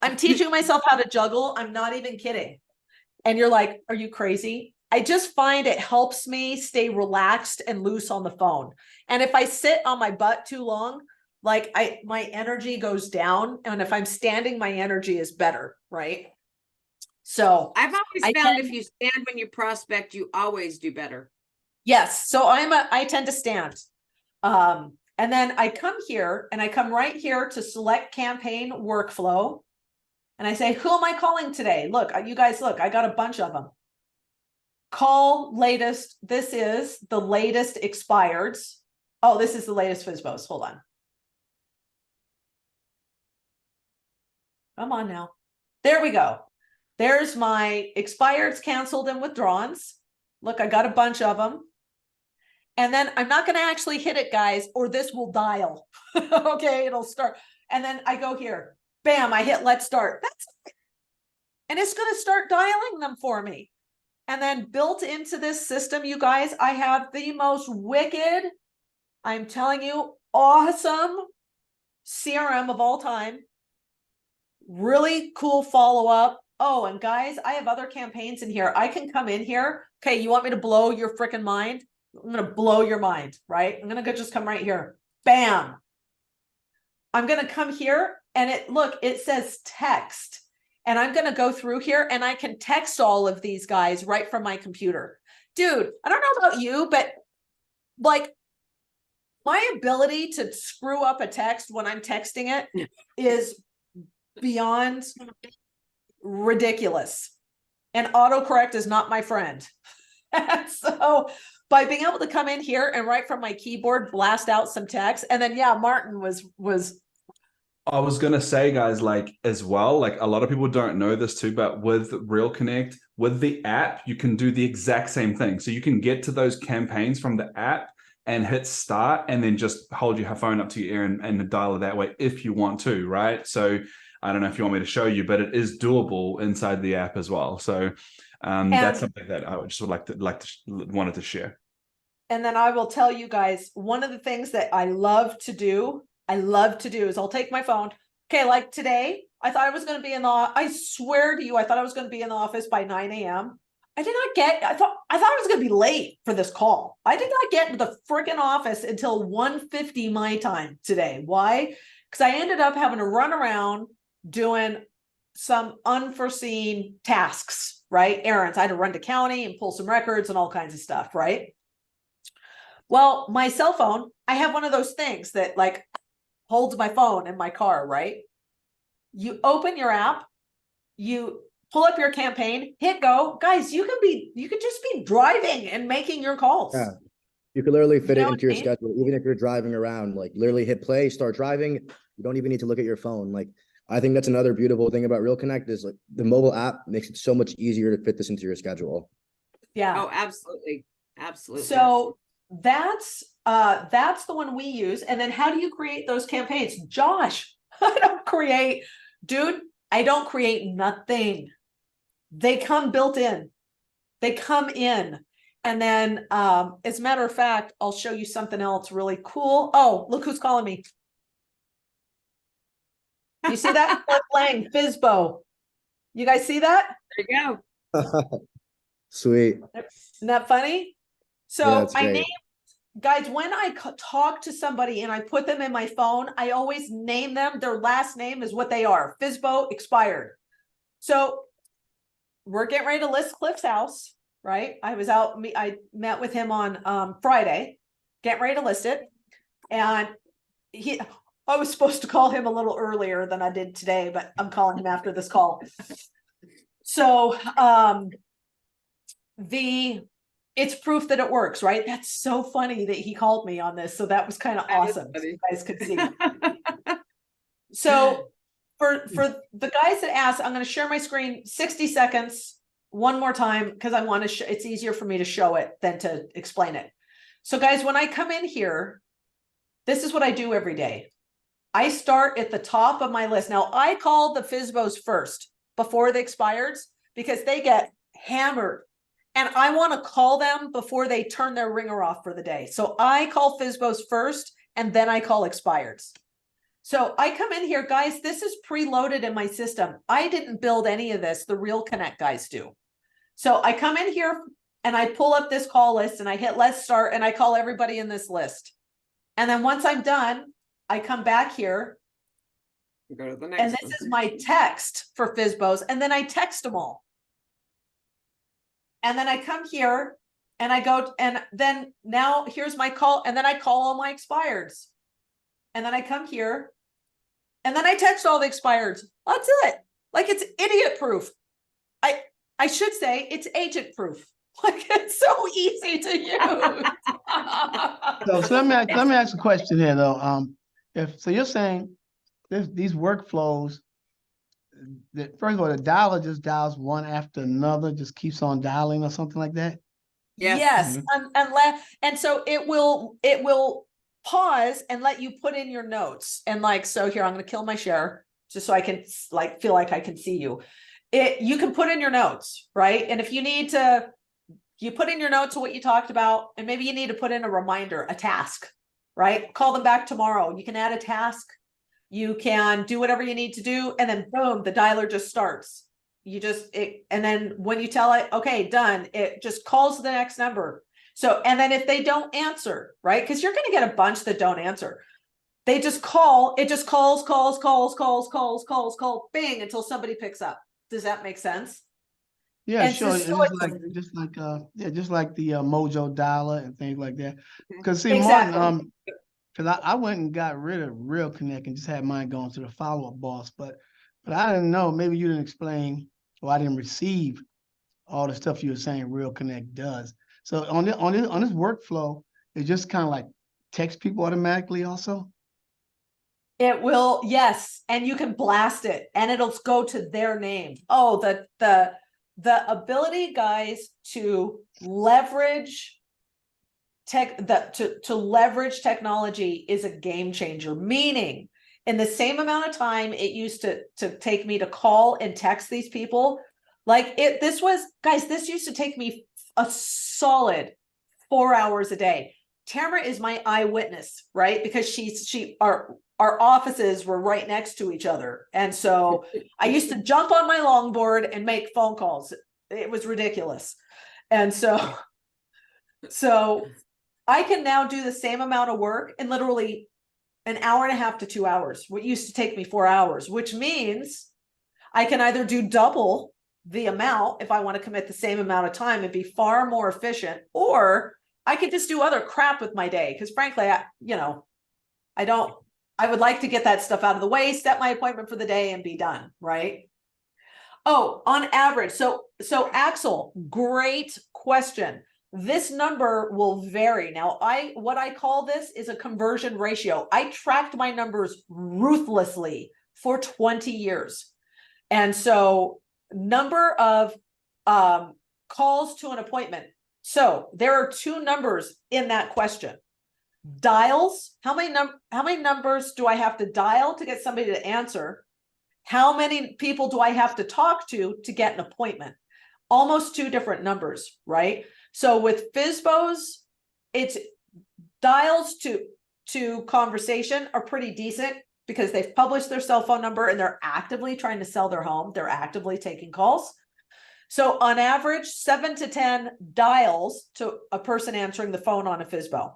[SPEAKER 1] I'm teaching myself how to juggle. I'm not even kidding. And you're like, are you crazy? I just find it helps me stay relaxed and loose on the phone. And if I sit on my butt too long, like my energy goes down. And if I'm standing, my energy is better, right? So
[SPEAKER 2] I've always found if you stand when you prospect, you always do better.
[SPEAKER 1] yes. So I tend to stand. And then I come here and I come right here to select campaign workflow. And I say, who am I calling today? Look, you guys, look, I got a bunch of them. Call latest. This is the latest expireds. Oh, this is the latest FSBOs. Hold on. Come on now. There we go. There's my expireds, canceled, and withdrawns. Look, I got a bunch of them. And then I'm not going to actually hit it, guys, or this will dial. Okay, it'll start. And then I go here. Bam, I hit let's start. And it's going to start dialing them for me. And then built into this system, you guys, I have the most wicked, I'm telling you, awesome CRM of all time. Really cool follow-up. Oh, and guys, I have other campaigns in here. I can come in here. Okay, you want me to blow your freaking mind? I'm going to blow your mind, right? I'm going to just come right here. Bam. I'm going to come here and it says text. And I'm going to go through here and I can text all of these guys right from my computer. Dude, I don't know about you, but like my ability to screw up a text when I'm texting it is beyond ridiculous. And autocorrect is not my friend. So by being able to come in here and right from my keyboard, blast out some text. And then, yeah, Martin was
[SPEAKER 5] I was gonna say, guys, like as well, like a lot of people don't know this too, but with Real Connect, with the app, you can do the exact same thing. So you can get to those campaigns from the app and hit start, and then just hold your phone up to your ear and dial it that way if you want to, right? So I don't know if you want me to show you, but it is doable inside the app as well. So that's something that I would just wanted to share.
[SPEAKER 1] And then I will tell you guys, one of the things that I love to do is I'll take my phone. Okay, like today, I thought I was going to be I swear to you, I thought I was going to be in the office by 9 a.m. I thought I was going to be late for this call. I did not get into the freaking office until 1:50 my time today. Why? Because I ended up having to run around doing some unforeseen tasks, right? Errands. I had to run to county and pull some records and all kinds of stuff, right? Well, my cell phone, I have one of those things that like holds my phone in my car, right? You open your app, you pull up your campaign, hit go. Guys, you could just be driving and making your calls.
[SPEAKER 4] Yeah. You could literally fit
[SPEAKER 1] You
[SPEAKER 4] it
[SPEAKER 1] know
[SPEAKER 4] into your
[SPEAKER 1] what I mean?
[SPEAKER 4] schedule, even if you're driving around, like literally hit play, start driving. You don't even need to look at your phone. Like, I think that's another beautiful thing about Real Connect is like the mobile app makes it so much easier to fit this into your schedule.
[SPEAKER 1] Yeah.
[SPEAKER 2] Oh, absolutely. Absolutely.
[SPEAKER 1] So that's the one we use. And then how do you create those campaigns? Josh, I don't create nothing. They come built in. They come in. And then as a matter of fact, I'll show you something else really cool. Oh, look who's calling me. You see that? We're playing FSBO. You guys see that?
[SPEAKER 2] There you go.
[SPEAKER 4] Sweet.
[SPEAKER 1] Isn't that funny? So
[SPEAKER 4] Yeah, that's
[SPEAKER 1] I
[SPEAKER 4] great.
[SPEAKER 1] name, guys, when I talk to somebody and I put them in my phone, I always name them. Their last name is what they are. FSBO expired. So we're getting ready to list Cliff's house, right? I met with him on Friday, getting ready to list it. And I was supposed to call him a little earlier than I did today, but I'm calling him after this call. So it's proof that it works, right? That's so funny that he called me on this. So that was kind of awesome. So you guys could see. So for the guys that asked, I'm going to share my screen 60 seconds one more time because I want to it's easier for me to show it than to explain it. So guys, when I come in here, this is what I do every day. I start at the top of my list. Now I call the FSBOs first before the expireds because they get hammered. And I want to call them before they turn their ringer off for the day. So I call FSBOs first, and then I call expireds. So I come in here, guys, this is preloaded in my system. I didn't build any of this. The Real Connect guys do. So I come in here and I pull up this call list and I hit let's start and I call everybody in this list. And then once I'm done, I come back here.
[SPEAKER 2] Go to the next
[SPEAKER 1] And this is my text for FSBOs. And then I text them all. And then I come here and I go, and then now here's my call. And then I call all my expireds. And then I come here and then I text all the expireds. That's it. Like it's idiot proof. I should say it's agent proof. Like it's so easy to use.
[SPEAKER 3] So let me ask a question here though. So you're saying these workflows, that first of all, the dialer just dials one after another, just keeps on dialing or something like that?
[SPEAKER 1] Yes.
[SPEAKER 3] Mhm.
[SPEAKER 1] And so it will pause and let you put in your notes. And like, so here, I'm going to kill my share just so I can like, feel like I can see you. You can put in your notes, right? And if you need to, you put in your notes of what you talked about, and maybe you need to put in a reminder, a task, right? Call them back tomorrow. You can add a task. You can do whatever you need to do. And then boom, the dialer just starts. And then when you tell it, okay, done, it just calls the next number. So, and then if they don't answer, right? Because you're going to get a bunch that don't answer. They just call, it just calls, bing, until somebody picks up. Does that make sense?
[SPEAKER 3] Yeah,
[SPEAKER 1] And
[SPEAKER 3] sure.
[SPEAKER 1] so
[SPEAKER 3] It's just like the Mojo dialer and things like that. Because see,
[SPEAKER 1] Exactly.
[SPEAKER 3] Martin, because I went and got rid of Real Connect and just had mine going to the follow-up boss, but I didn't know. Maybe you didn't explain, or I didn't receive all the stuff you were saying Real Connect does. So on this workflow, it just kind of like text people automatically also?
[SPEAKER 1] It will, yes, and you can blast it and it'll go to their name. Oh, the ability, guys, to leverage to leverage technology is a game changer, meaning in the same amount of time it used to take me to call and text these people, like this used to take me a solid 4 hours a day. Tamara is my eyewitness, right? Because our offices were right next to each other. And so I used to jump on my longboard and make phone calls. It was ridiculous. And so I can now do the same amount of work in literally an hour and a half to 2 hours, what used to take me 4 hours, which means I can either do double the amount if I want to commit the same amount of time and be far more efficient, or I could just do other crap with my day. Because frankly, I would like to get that stuff out of the way, set my appointment for the day and be done, right? Oh, on average. So Axel, great question. This number will vary. Now, what I call this is a conversion ratio. I tracked my numbers ruthlessly for 20 years. And so number of calls to an appointment. So there are two numbers in that question. Dials, how many numbers do I have to dial to get somebody to answer? How many people do I have to talk to get an appointment? Almost two different numbers, right? So with FSBOs, it's dials to conversation are pretty decent because they've published their cell phone number and they're actively trying to sell their home. They're actively taking calls. So on average, 7 to 10 dials to a person answering the phone on a FSBO.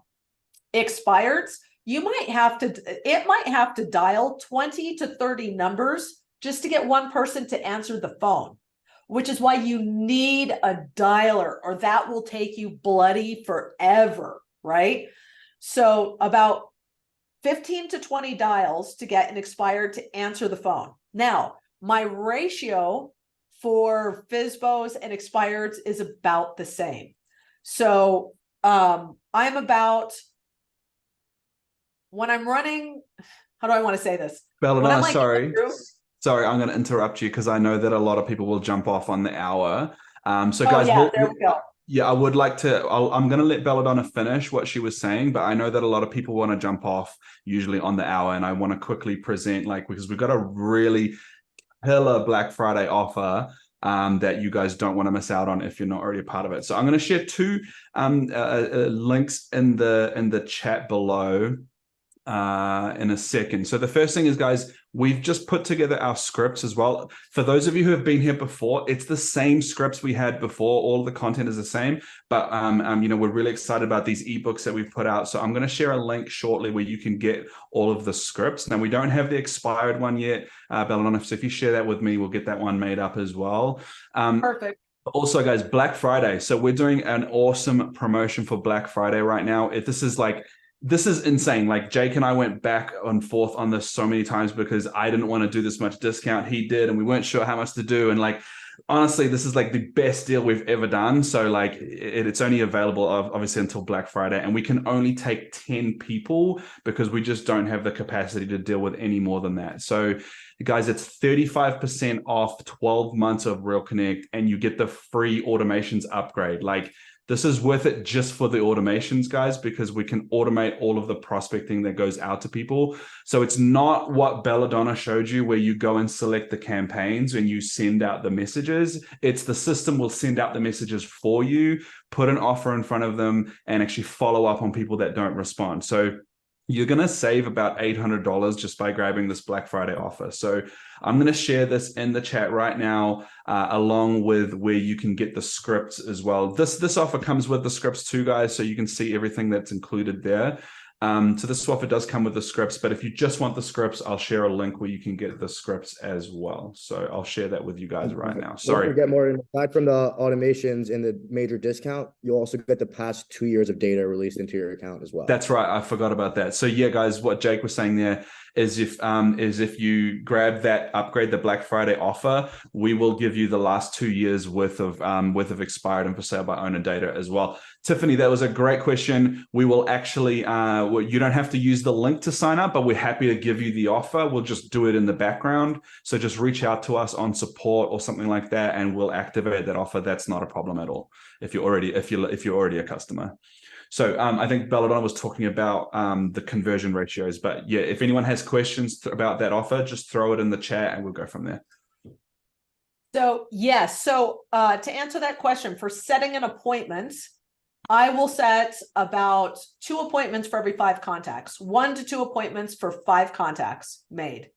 [SPEAKER 1] Expireds, it might have to dial 20 to 30 numbers just to get one person to answer the phone, which is why you need a dialer, or that will take you bloody forever, right? So about 15 to 20 dials to get an expired to answer the phone. Now, my ratio for FSBOs and expireds is about the same. So I'm about, when I'm running, how do I want to say this?
[SPEAKER 5] Belladonna, sorry, I'm going to interrupt you because I know that a lot of people will jump off on the hour. So guys,
[SPEAKER 1] there we go.
[SPEAKER 5] Yeah, I would like to, I'm going to let Belladonna finish what she was saying, but I know that a lot of people want to jump off usually on the hour, and I want to quickly present, because we've got a really killer Black Friday offer that you guys don't want to miss out on if you're not already a part of it. So I'm going to share two links in the chat below in a second. So the first thing is, guys, we've just put together our scripts as well. For those of you who have been here before, it's the same scripts we had before. All of the content is the same, but we're really excited about these ebooks that we've put out. So I'm going to share a link shortly where you can get all of the scripts. Now, we don't have the expired one yet, Belladonna, so if you share that with me, we'll get that one made up as well.
[SPEAKER 1] Perfect.
[SPEAKER 5] Also, guys, Black Friday. So we're doing an awesome promotion for Black Friday right now. This is insane. Like, Jake and I went back and forth on this so many times because I didn't want to do this much discount. He did, and we weren't sure how much to do. And honestly, this is the best deal we've ever done. So it's only available obviously until Black Friday, and we can only take 10 people because we just don't have the capacity to deal with any more than that. So guys, it's 35% off 12 months of Real Connect, and you get the free automations upgrade. This is worth it just for the automations, guys, because we can automate all of the prospecting that goes out to people. So it's not what Belladonna showed you where you go and select the campaigns and you send out the messages. It's the system will send out the messages for you, put an offer in front of them, and actually follow up on people that don't respond. So you're going to save about $800 just by grabbing this Black Friday offer. So I'm going to share this in the chat right now, along with where you can get the scripts as well. This offer comes with the scripts too, guys, so you can see everything that's included there. So this offer does come with the scripts, but if you just want the scripts, I'll share a link where you can get the scripts as well. So I'll share that with you guys right now. Sorry.
[SPEAKER 4] Don't forget, more aside from the automations and the major discount, you'll also get the past 2 years of data released into your account as well.
[SPEAKER 5] That's right. I forgot about that. So yeah, guys, what Jake was saying there is if you grab that upgrade, the Black Friday offer, we will give you the last 2 years worth of expired and for sale by owner data as well. Tiffany, that was a great question. We will actually, you don't have to use the link to sign up, but we're happy to give you the offer. We'll just do it in the background. So just reach out to us on support or something like that, and we'll activate that offer. That's not a problem at all if you're already a customer. So I think Belladonna was talking about the conversion ratios, but yeah, if anyone has questions about that offer, just throw it in the chat and we'll go from there.
[SPEAKER 1] So yes, so to answer that question, for setting an appointment, I will set about 2 appointments for every 5 contacts, 1 to 2 appointments for 5 contacts made.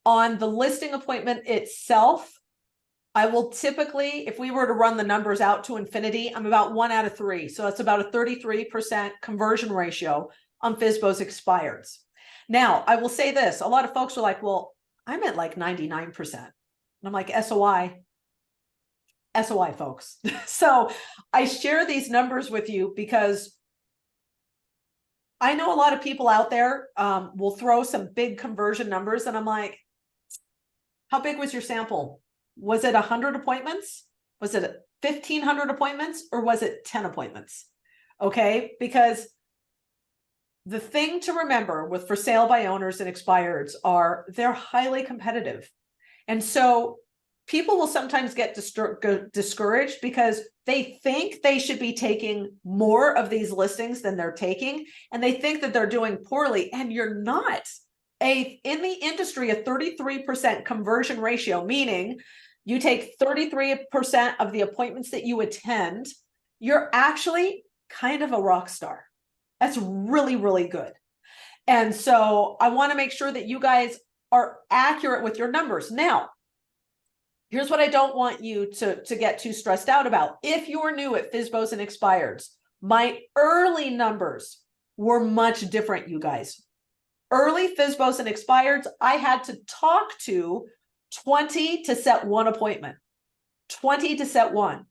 [SPEAKER 1] On the listing appointment itself, I will typically, if we were to run the numbers out to infinity, I'm about 1 out of 3. So that's about a 33% conversion ratio on FSBOs expireds. Now, I will say this, a lot of folks are like, well, I'm at like 99%. And I'm like, SOI, folks. So I share these numbers with you because I know a lot of people out there will throw some big conversion numbers, and I'm like, how big was your sample? Was it 100 appointments? Was it 1,500 appointments? Or was it 10 appointments? Okay, because the thing to remember with for sale by owners and expireds are they're highly competitive. And so people will sometimes get discouraged because they think they should be taking more of these listings than they're taking, and they think that they're doing poorly, and you're not. In the industry, a 33% conversion ratio, meaning you take 33% of the appointments that you attend, you're actually kind of a rock star. That's really, really good. And so I want to make sure that you guys are accurate with your numbers. Now, here's what I don't want you to get too stressed out about. If you're new at FSBOs and expireds, my early numbers were much different, you guys. Early FSBOs and expireds, I had to talk to 20 to set 1 appointment. 20 to set 1.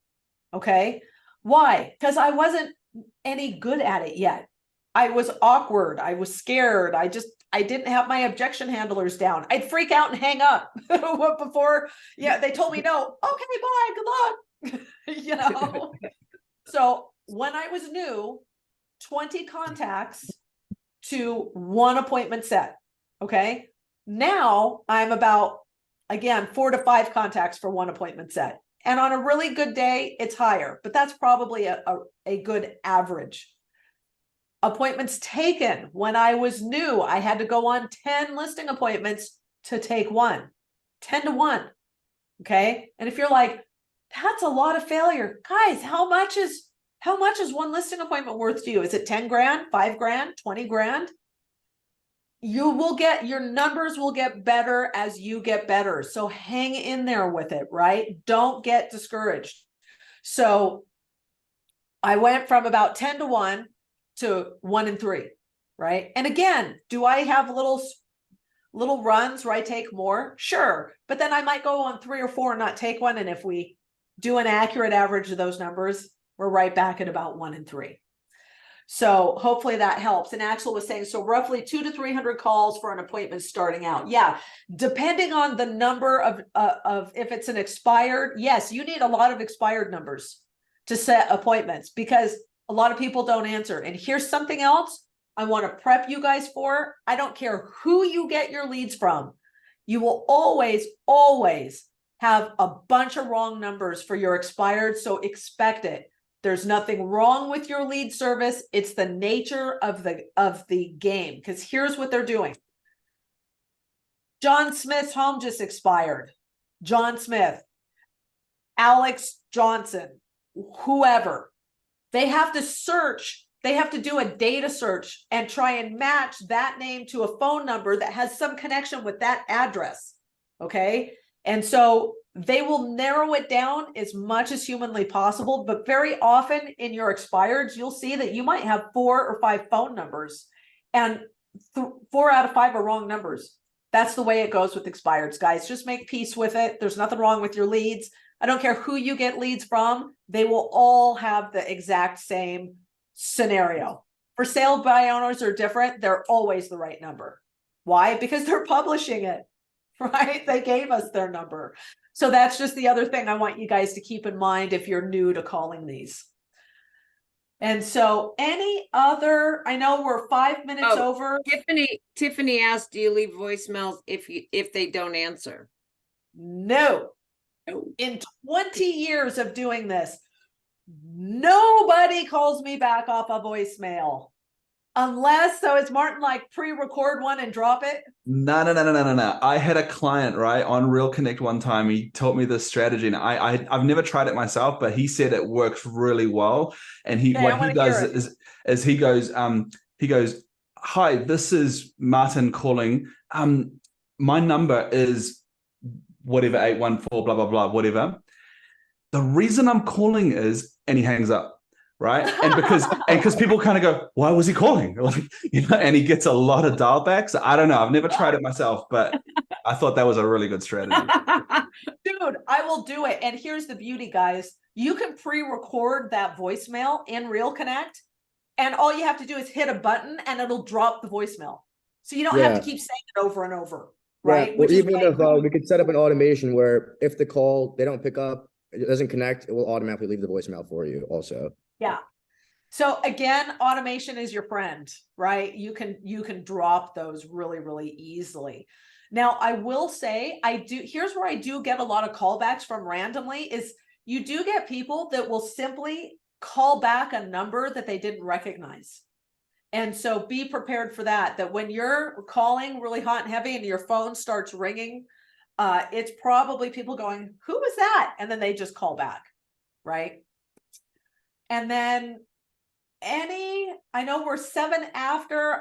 [SPEAKER 1] Okay. Why? Because I wasn't any good at it yet. I was awkward. I was scared. I didn't have my objection handlers down. I'd freak out and hang up before, they told me no. Okay, bye, good luck. So when I was new, 20 contacts to 1 appointment set. Okay. Now I'm about, again, 4 to 5 contacts for 1 appointment set. And on a really good day, it's higher, but that's probably a good average. Appointments taken. When I was new, I had to go on 10 listing appointments to take 1, 10 to 1. Okay. And if you're like, that's a lot of failure, guys, how much is 1 listing appointment worth to you? Is it 10 grand, 5 grand, 20 grand? Your numbers will get better as you get better. So hang in there with it, right? Don't get discouraged. So I went from about 10 to 1 to 1 and 3, right? And again, do I have little runs where I take more? Sure. But then I might go on 3 or 4 and not take 1. And if we do an accurate average of those numbers, we're right back at about 1 and 3. So hopefully that helps. And Axel was saying, so roughly 200 to 300 calls for an appointment starting out. Yeah. Depending on the number of if it's an expired, yes, you need a lot of expired numbers to set appointments because a lot of people don't answer. And here's something else I want to prep you guys for. I don't care who you get your leads from. You will always have a bunch of wrong numbers for your expired. So expect it. There's nothing wrong with your lead service. It's the nature of the game. Because here's what they're doing. John Smith's home just expired. John Smith, Alex Johnson, whoever. They have to search. They have to do a data search and try and match that name to a phone number that has some connection with that address. Okay. And so they will narrow it down as much as humanly possible, but very often in your expireds, you'll see that you might have 4 or 5 phone numbers and 4 out of 5 are wrong numbers. That's the way it goes with expireds, guys. Just make peace with it. There's nothing wrong with your leads. I don't care who you get leads from. They will all have the exact same scenario. For sale by owners are different. They're always the right number. Why? Because they're publishing it, right? They gave us their number. So that's just the other thing I want you guys to keep in mind if you're new to calling these. And so any other, I know we're 5 minutes
[SPEAKER 2] Oh,
[SPEAKER 1] over.
[SPEAKER 2] Tiffany asked, do you leave voicemails if they don't answer?
[SPEAKER 1] No.
[SPEAKER 2] No.
[SPEAKER 1] In 20 years of doing this, nobody calls me back off a voicemail. Unless, so is Martin like pre-record one and drop it?
[SPEAKER 5] No. I had a client, right, on Real Connect one time. He taught me this strategy, and I've never tried it myself, but he said it works really well. And
[SPEAKER 1] Okay,
[SPEAKER 5] what he does
[SPEAKER 1] hear it.
[SPEAKER 5] is he goes, "Hi, this is Martin calling. My number is whatever 814 blah blah blah whatever. The reason I'm calling is," and he hangs up. Right. And because people kind of go, why was he calling? Like, and he gets a lot of dial backs. I don't know. I've never tried it myself, but I thought that was a really good strategy.
[SPEAKER 1] Dude, I will do it. And here's the beauty, guys. You can pre-record that voicemail in Real Connect, and all you have to do is hit a button and it'll drop the voicemail. So you don't have to keep saying it over and over. Right.
[SPEAKER 4] Yeah. Or even if we could set up an automation where if the call, they don't pick up, it doesn't connect, it will automatically leave the voicemail for you also.
[SPEAKER 1] Yeah. So again, automation is your friend, right? You can drop those really, really easily. Now, I will say, here's where I do get a lot of callbacks from randomly is you do get people that will simply call back a number that they didn't recognize. And so be prepared for that when you're calling really hot and heavy and your phone starts ringing, it's probably people going, who was that? And then they just call back, right? And then I know we're 7 after.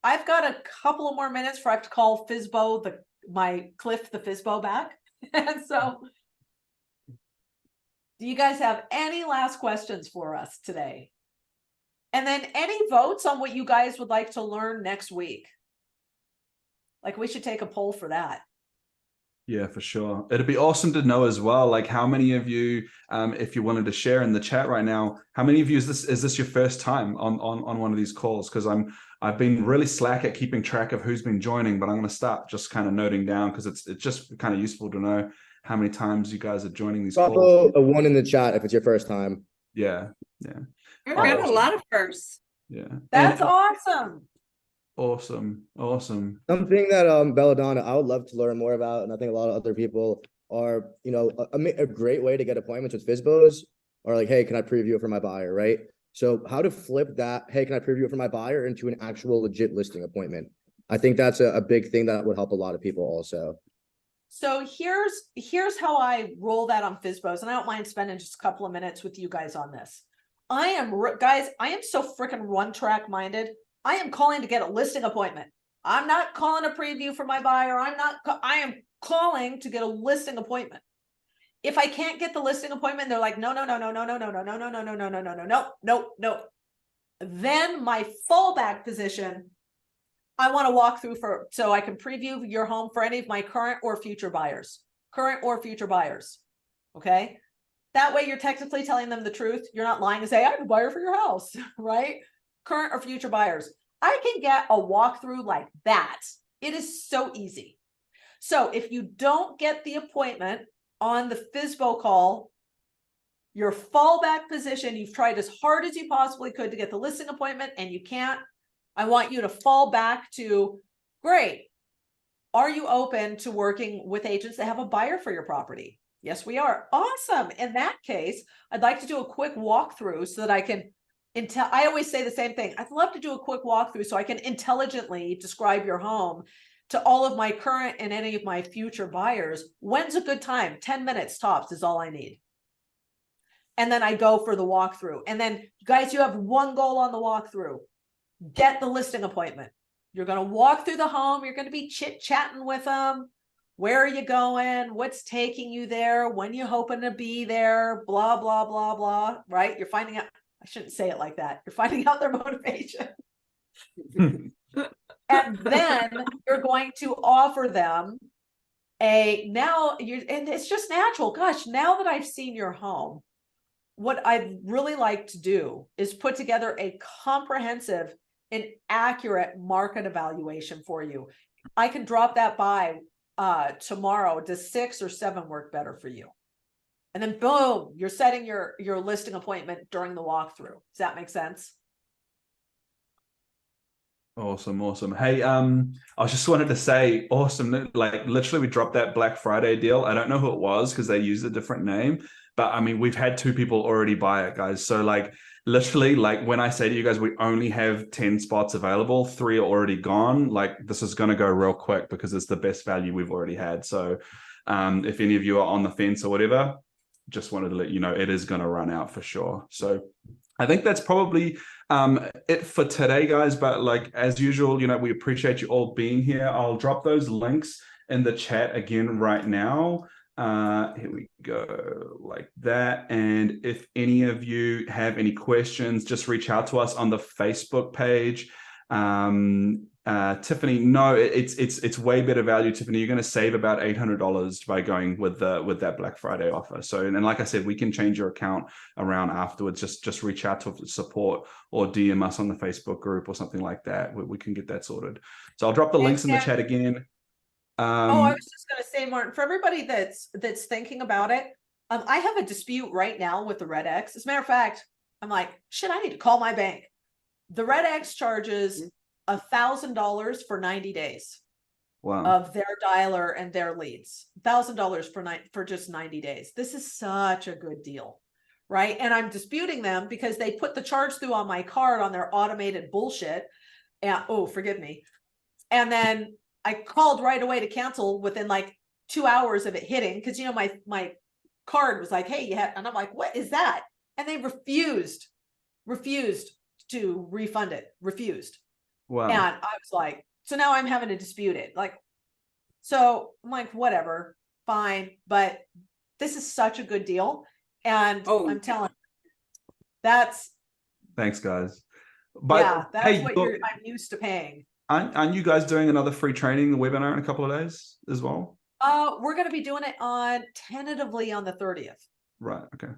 [SPEAKER 1] I've got a couple of more minutes for I have to call FSBO, my Cliff the FSBO back. And so do you guys have any last questions for us today? And then any votes on what you guys would like to learn next week? Like we should take a poll for that.
[SPEAKER 5] Yeah, for sure. It'd be awesome to know as well, like how many of you, if you wanted to share in the chat right now, how many of you is this your first time on one of these calls? Because I've been really slack at keeping track of who's been joining, but I'm going to start just kind of noting down because it's just kind of useful to know how many times you guys are joining these calls.
[SPEAKER 4] A 1 in the chat if it's your first time.
[SPEAKER 5] Yeah.
[SPEAKER 2] We've got a lot of firsts.
[SPEAKER 5] Yeah.
[SPEAKER 1] That's awesome.
[SPEAKER 5] Awesome.
[SPEAKER 4] Something that Belladonna, I would love to learn more about, and I think a lot of other people are, a great way to get appointments with FSBOs are like, hey, can I preview it for my buyer, right? So how to flip that, hey, can I preview it for my buyer, into an actual legit listing appointment? I think that's a big thing that would help a lot of people also.
[SPEAKER 1] So here's how I roll that on FSBOs, and I don't mind spending just a couple of minutes with you guys on this. I am so freaking one-track minded. I am calling to get a listing appointment. I'm not calling a preview for my buyer. I am calling to get a listing appointment. If I can't get the listing appointment, they're like, no. Then my fallback position, I want to walk through so I can preview your home for any of my current or future buyers. Okay. That way you're technically telling them the truth. You're not lying and say, I have a buyer for your house, right? Current or future buyers. I can get a walkthrough like that. It is so easy. So if you don't get the appointment on the FSBO call, your fallback position, you've tried as hard as you possibly could to get the listing appointment and you can't, I want you to fall back to, great. Are you open to working with agents that have a buyer for your property? Yes, we are. Awesome. In that case, I'd like to do a quick walkthrough so that I can I always say the same thing. I'd love to do a quick walkthrough so I can intelligently describe your home to all of my current and any of my future buyers. When's a good time? 10 minutes tops is all I need. And then I go for the walkthrough. And then guys, you have one goal on the walkthrough. Get the listing appointment. You're going to walk through the home. You're going to be chit-chatting with them. Where are you going? What's taking you there? When you hoping to be there? Blah, blah, blah, blah, right? You're finding out. I shouldn't say it like that. You're finding out their motivation. And then you're going to offer them and it's just natural. Gosh, now that I've seen your home, what I'd really like to do is put together a comprehensive and accurate market evaluation for you. I can drop that by tomorrow. Does 6 or 7 work better for you? And then boom, you're setting your listing appointment during the walkthrough. Does that make sense?
[SPEAKER 5] Awesome, awesome. Hey, I just wanted to say, awesome. Like literally we dropped that Black Friday deal. I don't know who it was because they used a different name, but I mean, we've had 2 people already buy it, guys. So like literally, like when I say to you guys, we only have 10 spots available, 3 are already gone. Like this is going to go real quick because it's the best value we've already had. So if any of you are on the fence or whatever, just wanted to let you know it is going to run out for sure. So I think that's probably it for today, guys. But like as usual, you know, we appreciate you all being here. I'll drop those links in the chat again right now. Here we go, like that. And if any of you have any questions, just reach out to us on the Facebook page. Tiffany, no, it's way better value, Tiffany. You're going to save about $800 by going with that Black Friday offer. So, and like I said, we can change your account around afterwards. Just reach out to support or DM us on the Facebook group or something like that. We can get that sorted. So I'll drop the links in the chat again.
[SPEAKER 1] I was just going to say, Martin, for everybody that's thinking about it, I have a dispute right now with the Red X. As a matter of fact, I'm like, shit, I need to call my bank. The Red X charges $1,000 for 90 days of their dialer and their leads. $1,000 for just 90 days. This is such a good deal, right? And I'm disputing them because they put the charge through on my card on their automated bullshit. And oh, forgive me. And then I called right away to cancel within like 2 hours of it hitting because you know my card was like, hey, you have, and I'm like, what is that? And they refused to refund it. Refused.
[SPEAKER 5] Wow.
[SPEAKER 1] And I was like, so now I'm having to dispute it. Like, so I'm like, whatever, fine. But this is such a good deal. And I'm telling you, that's.
[SPEAKER 5] Thanks, guys. But
[SPEAKER 1] yeah, that's
[SPEAKER 5] hey,
[SPEAKER 1] what I'm used to paying.
[SPEAKER 5] Aren't you guys doing another free training webinar in a couple of days as well?
[SPEAKER 1] We're going to be doing it tentatively on the 30th.
[SPEAKER 5] Right. Okay.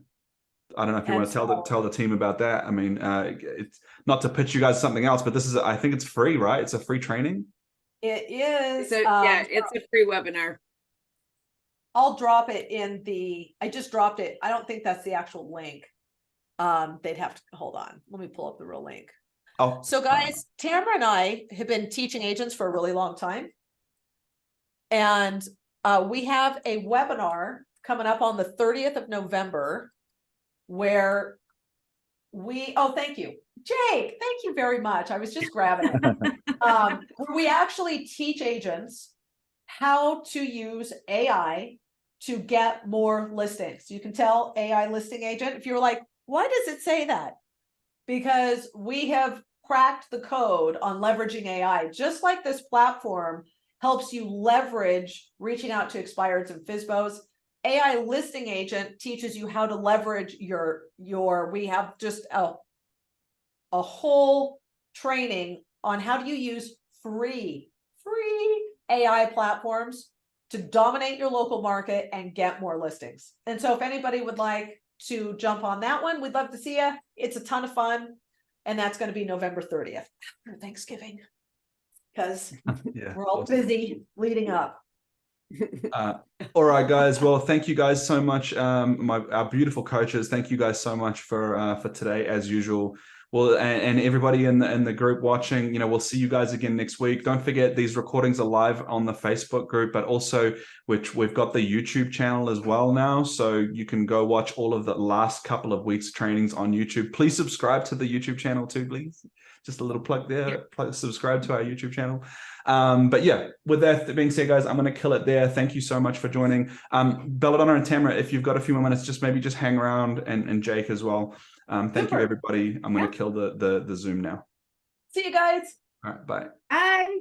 [SPEAKER 5] I don't know if you want to tell the team about that. I mean, it's not to pitch you guys something else, but this is, I think it's free, right? It's a free training.
[SPEAKER 1] It is.
[SPEAKER 2] It's a free webinar.
[SPEAKER 1] I'll drop it I just dropped it. I don't think that's the actual link. They'd have to hold on. Let me pull up the real link.
[SPEAKER 5] Oh,
[SPEAKER 1] so guys, Tamara and I have been teaching agents for a really long time. And we have a webinar coming up on the 30th of November where thank you, Jake. Thank you very much. I was just grabbing it. Where we actually teach agents how to use AI to get more listings. You can tell AI listing agent if you're like, why does it say that? Because we have cracked the code on leveraging AI, just like this platform helps you leverage reaching out to expireds and FSBOs. AI listing agent teaches you how to leverage we have just a whole training on how do you use free AI platforms to dominate your local market and get more listings. And so if anybody would like to jump on that one, we'd love to see you. It's a ton of fun. And that's going to be November 30th after Thanksgiving because we're all busy leading up.
[SPEAKER 5] All right, guys. Well, thank you guys so much. Our beautiful coaches. Thank you guys so much for today, as usual. Well, and everybody in the group watching, you know, we'll see you guys again next week. Don't forget these recordings are live on the Facebook group, but also we've got the YouTube channel as well now. So you can go watch all of the last couple of weeks trainings on YouTube. Please subscribe to the YouTube channel too, please. Just a little plug there. Subscribe to our YouTube channel. But yeah, with that being said, guys, I'm going to kill it there. Thank you so much for joining. Belladonna and Tamara, if you've got a few more minutes, just maybe just hang around, and Jake as well. Thank you, everybody. I'm going to kill the Zoom now.
[SPEAKER 1] See you guys.
[SPEAKER 5] All right, bye.
[SPEAKER 2] Bye.